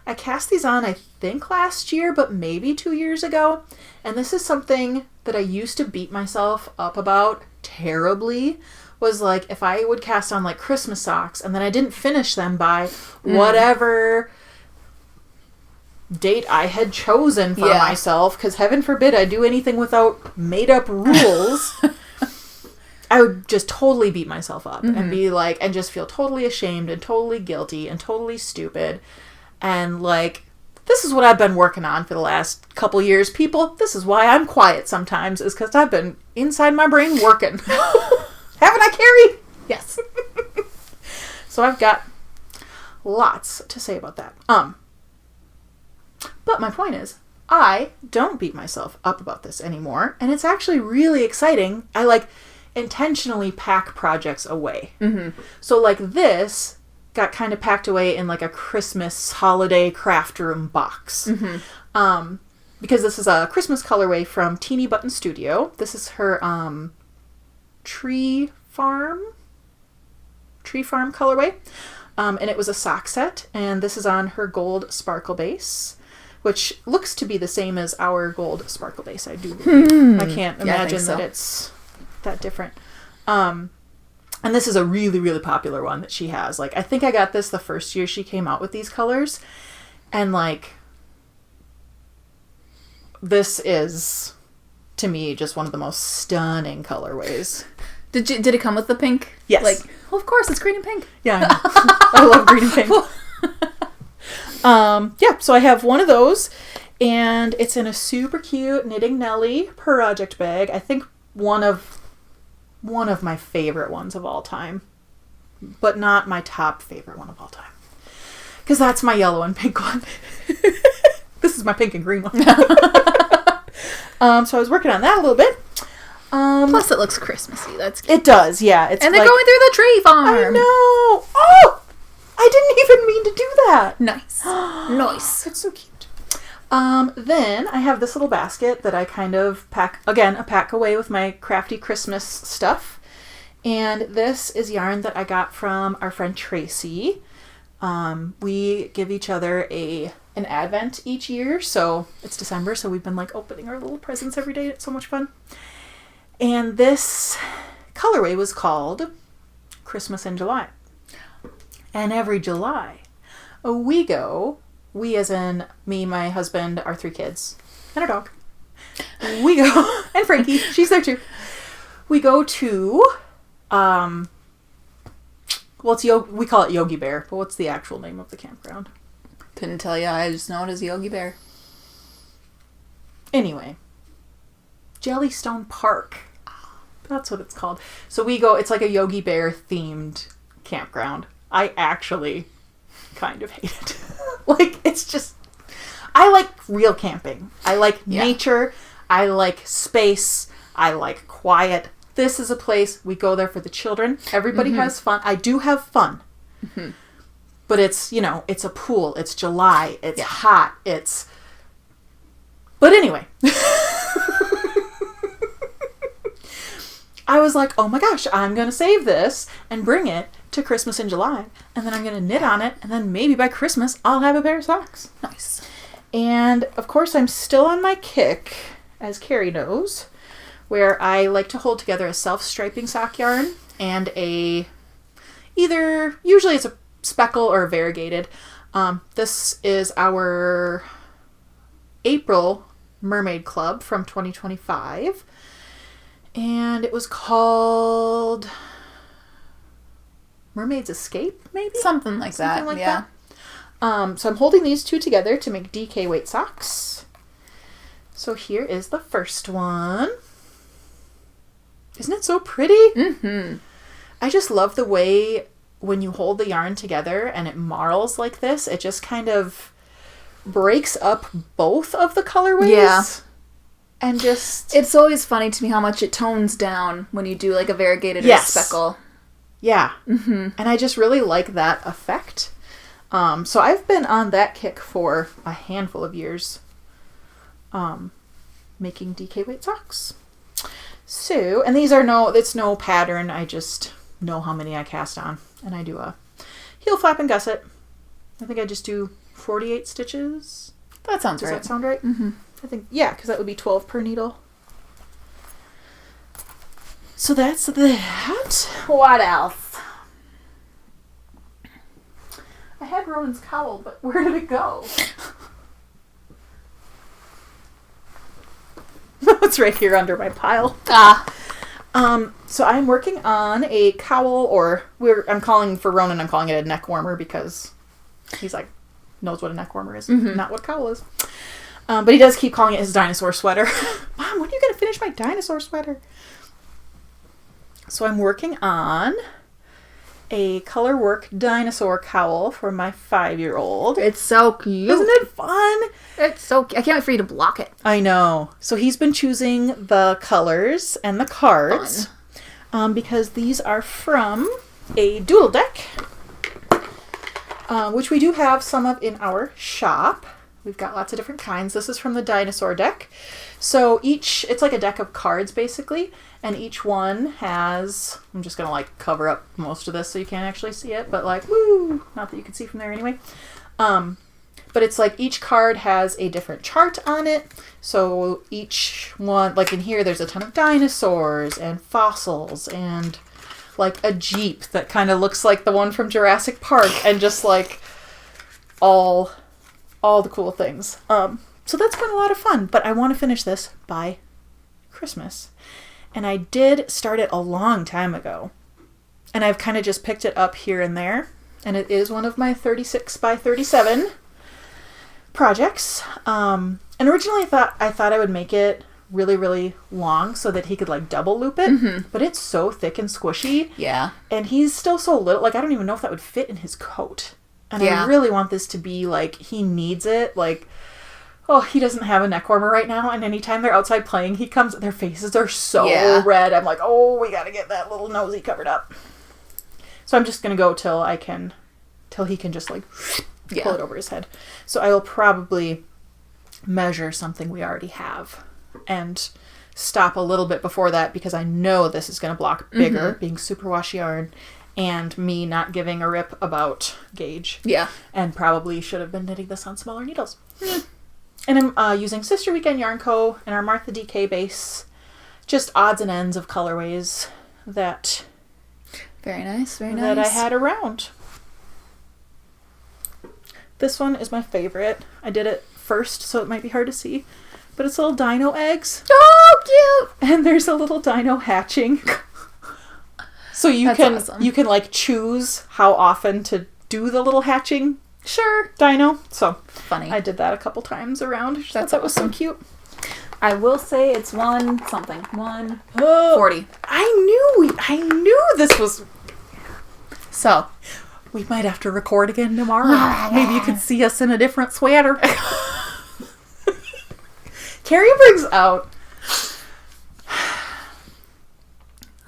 I cast these on, I think, last year, but maybe 2 years ago. And this is something that I used to beat myself up about terribly. Was like, if I would cast on, like, Christmas socks, and then I didn't finish them by whatever date I had chosen for myself, because heaven forbid I do anything without made-up rules, I would just totally beat myself up and be like, and just feel totally ashamed and totally guilty and totally stupid. And, like, this is what I've been working on for the last couple years, people. This is why I'm quiet sometimes, is because I've been inside my brain working. Haven't I, Kari? Yes. So I've got lots to say about that. But my point is, I don't beat myself up about this anymore, and it's actually really exciting. I, like, intentionally pack projects away. So, like, this got kind of packed away in, like, a Christmas holiday craft room box. Because this is a Christmas colorway from Teeny Button Studio. This is her, Tree Farm colorway, and it was a sock set, and this is on her gold sparkle base, which looks to be the same as our gold sparkle base. I do believe. I can't imagine that it's that different. And this is a really, really popular one that she has. Like, I think I got this the first year she came out with these colors, and, like, this is, to me, just one of the most stunning colorways. Did it come with the pink? Yes. Like, well, of course, it's green and pink. Yeah, I love green and pink. So I have one of those, and it's in a super cute Knitting Nellie project bag. I think one of my favorite ones of all time, but not my top favorite one of all time, because that's my yellow and pink one. This is my pink and green one. So I was working on that a little bit. Plus, it looks Christmassy. That's cute. It does, yeah. It's and they're going through the tree farm. I know. Oh, I didn't even mean to do that. Nice, nice. It's so cute. Then I have this little basket that I kind of pack away with my crafty Christmas stuff. And this is yarn that I got from our friend Tracy. We give each other an advent each year, so it's December, so we've been, like, opening our little presents every day. It's so much fun. And this colorway was called Christmas in July. And every July, we as in me, my husband, our 3 kids, and our dog, we go, and Frankie, she's there too. We go to, we call it Yogi Bear, but what's the actual name of the campground? Couldn't tell you. I just know it as Yogi Bear. Anyway. Jellystone Park. That's what it's called. So we go, it's like a Yogi Bear themed campground. I actually kind of hate it. Like, it's just, I like real camping. I like nature. I like space. I like quiet. This is a place, we go there for the children. Everybody has fun. I do have fun. But it's, you know, it's a pool. It's July. It's hot. It's... But anyway. I was like, oh my gosh, I'm going to save this and bring it to Christmas in July. And then I'm going to knit on it. And then maybe by Christmas, I'll have a pair of socks. Nice. And, of course, I'm still on my kick, as Kari knows, where I like to hold together a self-striping sock yarn and a... Usually it's a speckle or variegated. This is our April Mermaid Club from 2025. And it was called Mermaid's Escape, maybe? Something like that. So I'm holding these two together to make DK weight socks. So here is the first one. Isn't it so pretty? Mm-hmm. I just love the way when you hold the yarn together and it marls like this, it just kind of breaks up both of the colorways. Yeah. And just... It's always funny to me how much it tones down when you do like a variegated or a speckle. Yeah. Mm-hmm. And I just really like that effect. So I've been on that kick for a handful of years. Making DK weight socks. So, and these are it's no pattern. I just know how many I cast on. And I do a heel flap and gusset. I think I just do 48 stitches. That sounds right. Does that sound right? Mm-hmm. I think, yeah, because that would be 12 per needle. So that's that. What else? I had Ronan's cowl, but where did it go? It's right here under my pile. So I'm working on a cowl, or I'm calling for Ronan, I'm calling it a neck warmer because he's like, knows what a neck warmer is, not what a cowl is. But he does keep calling it his dinosaur sweater. Mom, when are you going to finish my dinosaur sweater? So I'm working on a color work dinosaur cowl for my 5-year-old. It's so cute. Isn't it fun? It's so cute. I can't wait for you to block it. I know. So he's been choosing the colors and the cards because these are from a Doodle deck, which we do have some of in our shop. We've got lots of different kinds. This is from the Dinosaur deck. So it's like a deck of cards basically, and each one has, I'm just going to like cover up most of this so you can't actually see it, but like, woo, not that you can see from there anyway. But it's like each card has a different chart on it. So each one, like in here, there's a ton of dinosaurs and fossils and like a Jeep that kind of looks like the one from Jurassic Park and just like all the cool things. So that's been a lot of fun, but I want to finish this by Christmas. And I did start it a long time ago. And I've kind of just picked it up here and there. And it is one of my 36 by 37 projects. And originally I thought I would make it really, really long so that he could like double loop it. But it's so thick and squishy. Yeah. And he's still so little. Like, I don't even know if that would fit in his coat. And I really want this to be, like, he needs it. Like, he doesn't have a neck warmer right now. And anytime they're outside playing, their faces are so red. I'm like, we got to get that little nosy covered up. So I'm just going to go till he can just, like, pull it over his head. So I will probably measure something we already have and stop a little bit before that because I know this is going to block bigger, being superwash yarn. And me not giving a rip about gauge. Yeah. And probably should have been knitting this on smaller needles. And I'm using Sister Weekend Yarn Co. and our Martha DK base. Just odds and ends of colorways that... Very nice, very nice. That I had around. This one is my favorite. I did it first, so it might be hard to see. But it's little dino eggs. Oh, cute! And there's a little dino hatching. So you can like choose how often to do the little hatching. Sure. Dino. So funny. I did that a couple times around. That was so cute. I will say it's 1 something. 140. I knew this was... So, we might have to record again tomorrow. Maybe you could see us in a different sweater. Kari brings out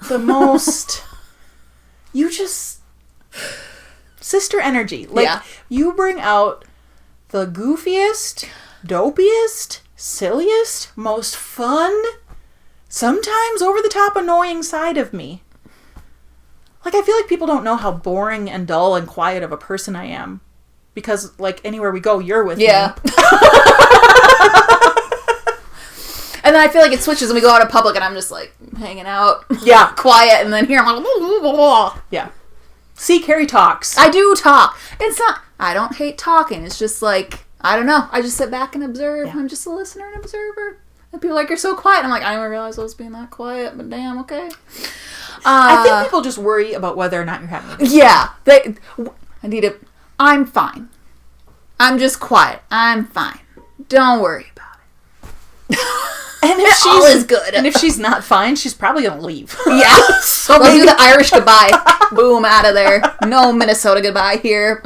the most... You just... Sister energy. Like, you bring out the goofiest, dopiest, silliest, most fun, sometimes over-the-top annoying side of me. Like, I feel like people don't know how boring and dull and quiet of a person I am. Because, like, anywhere we go, you're with me. And then I feel like it switches and we go out in public and I'm just, like, hanging out. Yeah. Quiet, and then here I'm like, blah, blah, blah. Yeah. See, Kari talks. I do talk. It's not, I don't hate talking. It's just, like, I don't know. I just sit back and observe. Yeah. I'm just a listener and observer. And people are like, you're so quiet. I'm like, I didn't realize I was being that quiet, but damn, okay. I think people just worry about whether or not you're having a good time. Yeah. I'm fine. I'm just quiet. I'm fine. Don't worry about it. And if all is good. And if she's not fine, she's probably going to leave. Yeah. So we'll do the Irish goodbye. Boom, out of there. No Minnesota goodbye here.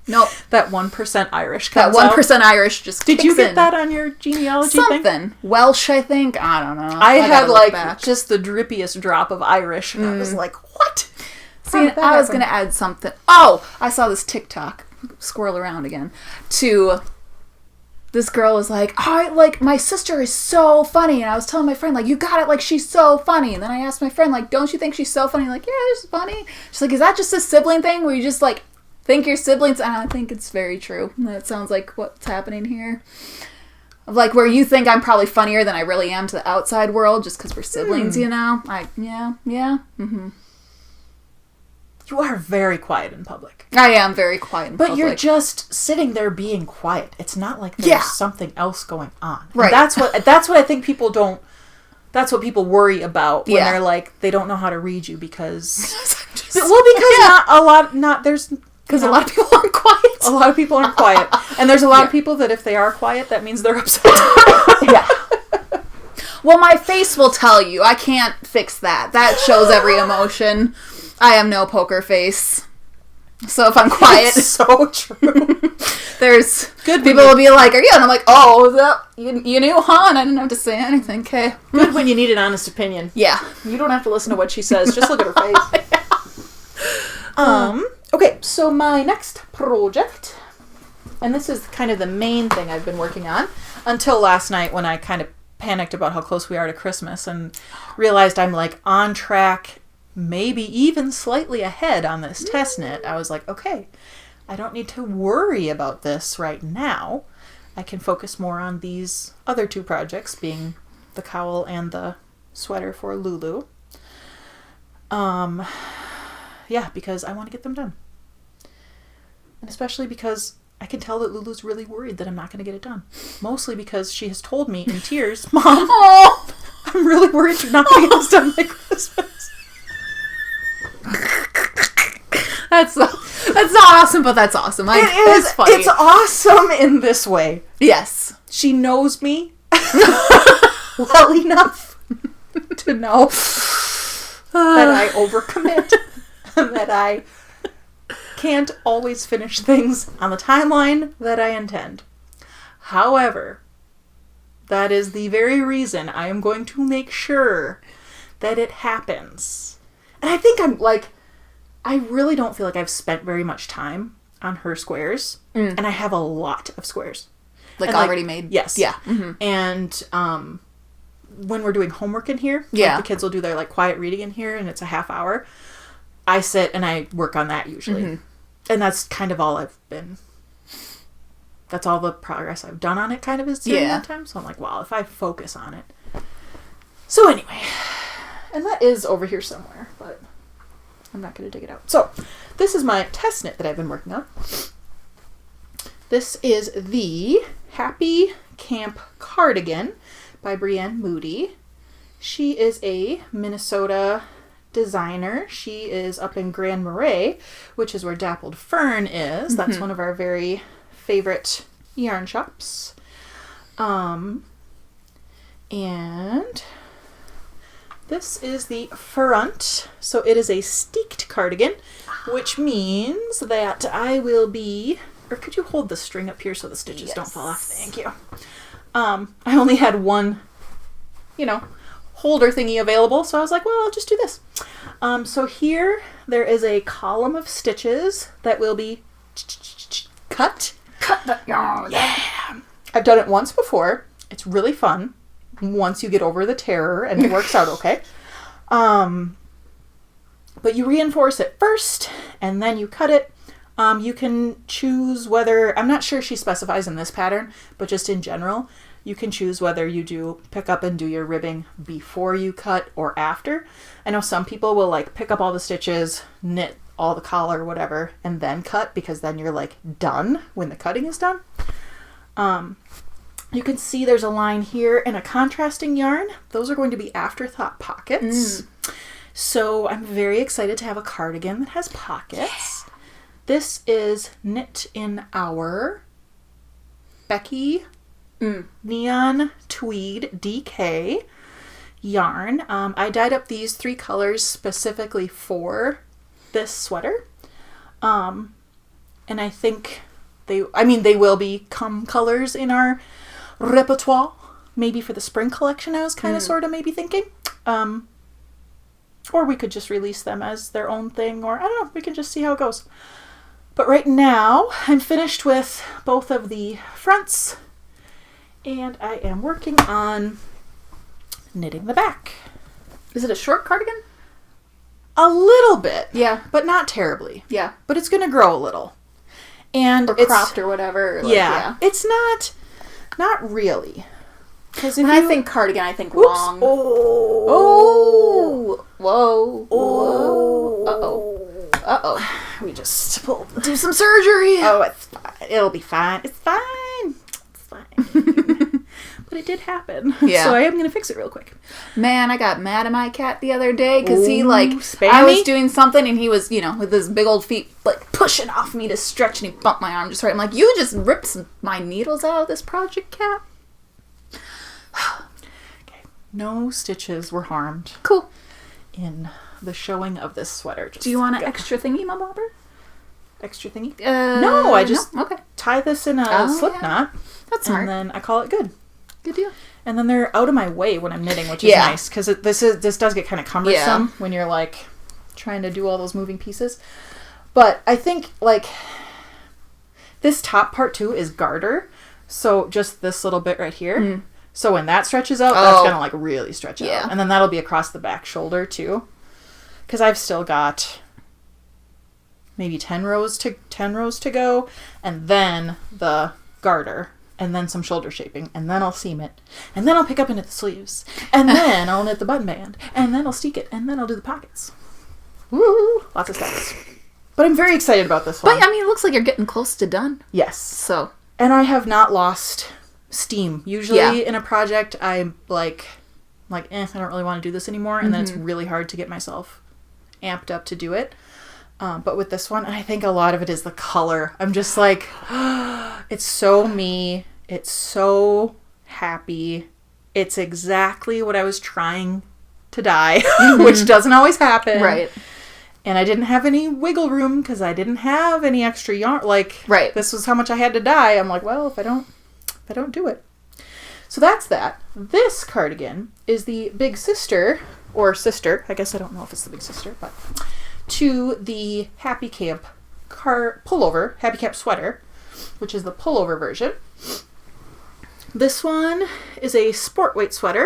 Nope. That 1% Irish comes That 1% Irish just Did you get in. that on your genealogy thing? Something. Welsh, I think. I don't know. I had, like, just the drippiest drop of Irish. And I was like, what? See, I was going to add something. Oh, I saw this TikTok. Squirrel around again. This girl was like, my sister is so funny. And I was telling my friend, like, you got it, like, she's so funny. And then I asked my friend, like, don't you think she's so funny? Like, yeah, she's funny. She's like, is that just a sibling thing where you just, like, think your siblings? And I think it's very true. That sounds like what's happening here. Like, where you think I'm probably funnier than I really am to the outside world just because we're siblings, you know? You are very quiet in public. I am very quiet in public. But you're just sitting there being quiet. It's not like there's something else going on. Right. And that's what I think people don't... That's what people worry about when they're like, they don't know how to read you because... Because a lot of people aren't quiet. A lot of people aren't quiet. And there's a lot of people that if they are quiet, that means they're upset. Yeah. Well, my face will tell you. I can't fix that. That shows every emotion. I am no poker face. So if I'm quiet... It's so true. There's... Good people will be like, are you? And I'm like, you knew, huh? And I didn't have to say anything, okay? Good when you need an honest opinion. Yeah. You don't have to listen to what she says. Just look at her face. Okay, so my next project, and this is kind of the main thing I've been working on, until last night when I kind of panicked about how close we are to Christmas and realized I'm like on track, maybe even slightly ahead on this test knit. I was like, okay, I don't need to worry about this right now. I can focus more on these other 2 projects, being the cowl and the sweater for Lulu. Yeah, because I want to get them done. And especially because I can tell that Lulu's really worried that I'm not going to get it done. Mostly because she has told me in tears, Mom, I'm really worried you're not going to get this done by Christmas. That's not awesome, but that's awesome. It's funny. It's awesome in this way. Yes. She knows me well enough to know that I overcommit and that I can't always finish things on the timeline that I intend. However, that is the very reason I am going to make sure that it happens. And I think I really don't feel like I've spent very much time on her squares. And I have a lot of squares. Like already made? Yes. Yeah. Mm-hmm. And when we're doing homework in here, the kids will do their quiet reading in here and it's a half hour. I sit and I work on that usually. Mm-hmm. And that's kind of all that's all the progress I've done on it kind of is during that time. So I'm like, well, if I focus on it. So anyway, and that is over here somewhere, but I'm not going to dig it out. So this is my test knit that I've been working on. This is the Happy Camp Cardigan by Brienne Moody. She is a Minnesota designer. She is up in Grand Marais, which is where Dappled Fern is. That's one of our very favorite yarn shops. And this is the front. So it is a steeked cardigan, which means that I will be... Or could you hold the string up here so the stitches don't fall off? Thank you. I only had one, holder thingy available, so I was like, well, I'll just do this. So here there is a column of stitches that will be cut. Cut the yarn. Yeah. I've done it once before. It's really fun once you get over the terror and it works out okay. But you reinforce it first and then you cut it. You can choose whether, I'm not sure she specifies in this pattern, but just in general, you can choose whether you do pick up and do your ribbing before you cut or after. I know some people will like pick up all the stitches, knit all the collar, whatever, and then cut because then you're like done when the cutting is done. You can see there's a line here and a contrasting yarn. Those are going to be afterthought pockets. So I'm very excited to have a cardigan that has pockets. Yeah. This is knit in our Becky Neon Tweed DK yarn. I dyed up these 3 colors specifically for this sweater. And I think they will become colors in our repertoire. Maybe for the spring collection I was kind of sort of maybe thinking. Or we could just release them as their own thing, or I don't know, we can just see how it goes. But right now, I'm finished with both of the fronts, and I am working on knitting the back. Is it a short cardigan? A little bit. Yeah. But not terribly. Yeah. But it's going to grow a little. And or cropped or whatever. Like, yeah. It's not really. Because when I think cardigan, I think long. Oh. Whoa. Oh. Uh-oh. Uh-oh. We just pulled. Do some surgery. Oh, it's fine. It'll be fine. It's fine. It's fine. But it did happen. Yeah. So I am going to fix it real quick. Man, I got mad at my cat the other day because he, spammy? I was doing something and he was, with his big old feet, pushing off me to stretch and he bumped my arm just right. I'm like, you just ripped my needles out of this project, cat? Okay. No stitches were harmed. Cool. In the showing of this sweater. Do you want an extra thingy, my bobber? Extra thingy? No, I just tie this in a slip knot. That's smart. And then I call it good. Good deal. And then they're out of my way when I'm knitting, which is nice because this does get kind of cumbersome when you're like trying to do all those moving pieces. But I think this top part too is garter, so just this little bit right here. Mm. So when that stretches out, that's gonna really stretch out, and then that'll be across the back shoulder too. Because I've still got maybe 10 rows to go, and then the garter. And then some shoulder shaping, and then I'll seam it, and then I'll pick up and knit the sleeves, and then I'll knit the button band, and then I'll steek it, and then I'll do the pockets. Woo! Lots of steps. But I'm very excited about this one. But, it looks like you're getting close to done. Yes. So. And I have not lost steam. Usually in a project, I'm like, I don't really want to do this anymore, and then it's really hard to get myself amped up to do it. But with this one, I think a lot of it is the color. I'm just like, it's so me. It's so happy. It's exactly what I was trying to dye, which doesn't always happen. Right. And I didn't have any wiggle room because I didn't have any extra yarn. This was how much I had to dye. I'm like, well, if I don't do it. So that's that. This cardigan is the big sister, or sister. I guess I don't know if it's the big sister, but to the Happy Camp pullover, Happy Camp sweater, which is the pullover version. This one is a sport weight sweater.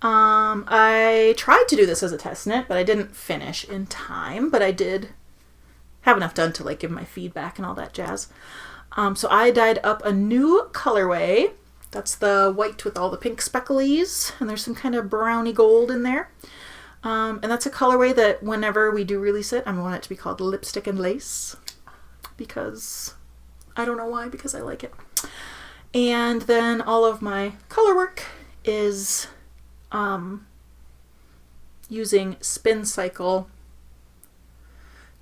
I tried to do this as a test knit, but I didn't finish in time, but I did have enough done to give my feedback and all that jazz. So I dyed up a new colorway. That's the white with all the pink specklies, and there's some kind of browny gold in there. And that's a colorway that whenever we do release it, I want it to be called Lipstick and Lace, because I don't know why, because I like it. And then all of my color work is using spincycle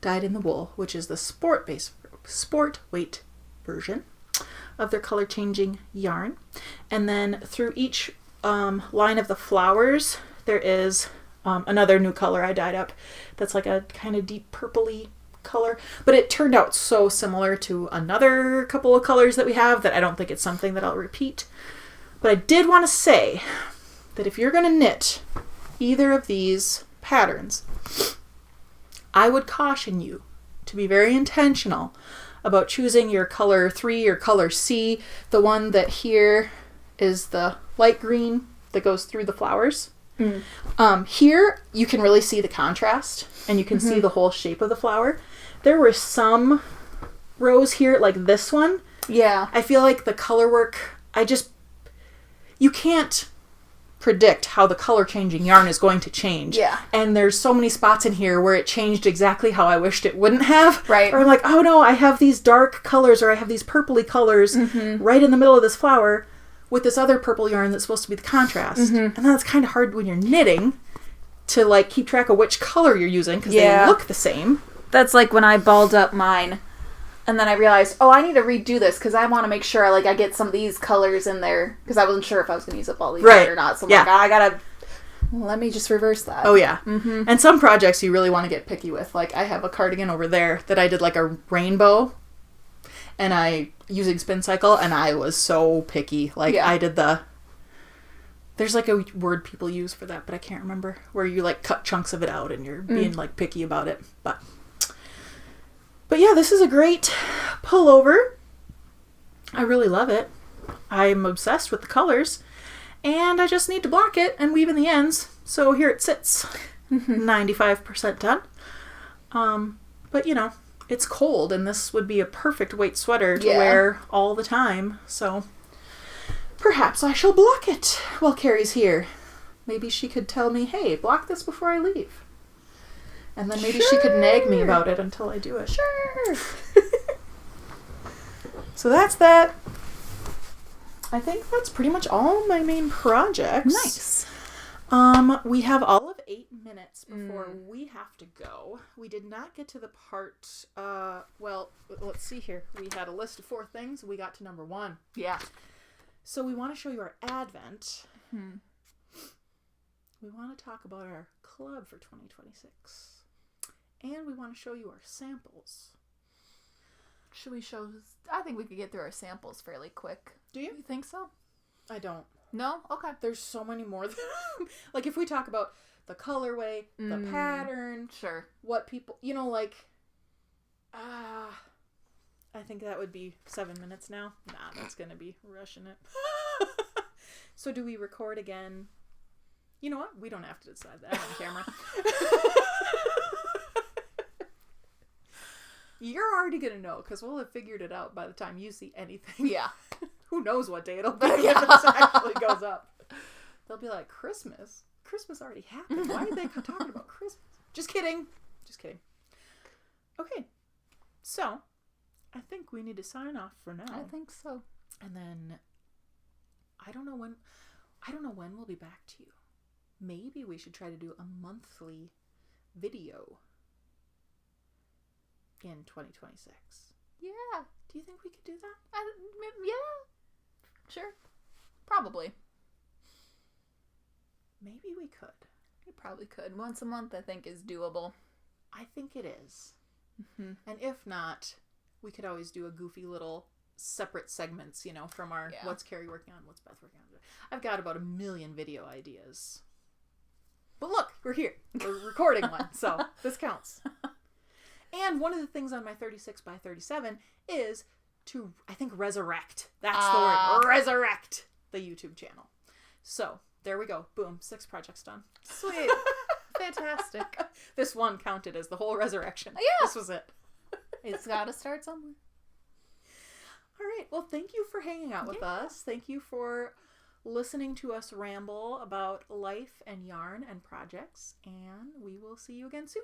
dyed in the wool, which is the sport weight version of their color changing yarn. And then through each line of the flowers, there is another new color I dyed up that's like a kind of deep purpley color, but it turned out so similar to another couple of colors that we have that I don't think it's something that I'll repeat. But I did want to say that if you're going to knit either of these patterns, I would caution you to be very intentional about choosing your color 3 or color C, the one that here is the light green that goes through the flowers. Here you can really see the contrast and you can see the whole shape of the flower. There were some rows here, like this one. Yeah. I feel like the color work, you can't predict how the color changing yarn is going to change. Yeah. And there's so many spots in here where it changed exactly how I wished it wouldn't have. Right. Or I'm like, oh no, I have these dark colors or I have these purpley colors right in the middle of this flower with this other purple yarn that's supposed to be the contrast. And that's kind of hard when you're knitting to like keep track of which color you're using because they look the same. That's like when I balled up mine and then I realized, oh, I need to redo this because I want to make sure like I get some of these colors in there because I wasn't sure if I was going to use up all these or not. So I'm like, I gotta, let me just reverse that. Oh yeah. And some projects you really want to get picky with. Like I have a cardigan over there that I did like a rainbow and I using spincycle and I was so picky. Like I did there's like a word people use for that, but I can't remember, where you like cut chunks of it out and you're being like picky about it. But yeah, this is a great pullover. I really love it. I'm obsessed with the colors. And I just need to block it and weave in the ends. So here it sits. 95% done. But you know, it's cold and this would be a perfect weight sweater to wear all the time. So perhaps I shall block it while Kari's here. Maybe she could tell me, hey, block this before I leave. And then maybe she could nag me about it until I do it. Sure. So that's that. I think that's pretty much all my main projects. Nice. We have all of 8 minutes before we have to go. We did not get to the part, well, let's see here. We had a list of 4 things. We got to number 1. Yeah. So we want to show you our Advent. We want to talk about our club for 2026. And we want to show you our samples. Should we show... I think we could get through our samples fairly quick. Do you? You think so? I don't. No? Okay. There's so many more. Like, if we talk about the colorway, the pattern... Sure. What people... You know, like... I think that would be 7 minutes now. Nah, that's going to be rushing it. So do we record again? You know what? We don't have to decide that on camera. You're already going to know, because we'll have figured it out by the time you see anything. Yeah. Who knows what day it'll be when this actually goes up. They'll be like, Christmas? Christmas already happened. Why are they talking about Christmas? Just kidding. Just kidding. Okay. So, I think we need to sign off for now. I think so. And then, I don't know when we'll be back to you. Maybe we should try to do a monthly video in 2026. Yeah. Do you think we could do that? Yeah. Sure. Probably. Maybe we could. We probably could. Once a month, I think, is doable. I think it is. And if not, we could always do a goofy little separate segments, you know, from our what's Kari working on, what's Beth working on. I've got about 1 million video ideas. But look, we're here. We're recording one, so this counts. And one of the things on my 36 by 37 is to, I think, resurrect. That's the word. Resurrect the YouTube channel. So, there we go. Boom. 6 projects done. Sweet. Fantastic. This one counted as the whole resurrection. Yeah. This was it. It's got to start somewhere. All right. Well, thank you for hanging out with us. Thank you for listening to us ramble about life and yarn and projects. And we will see you again soon.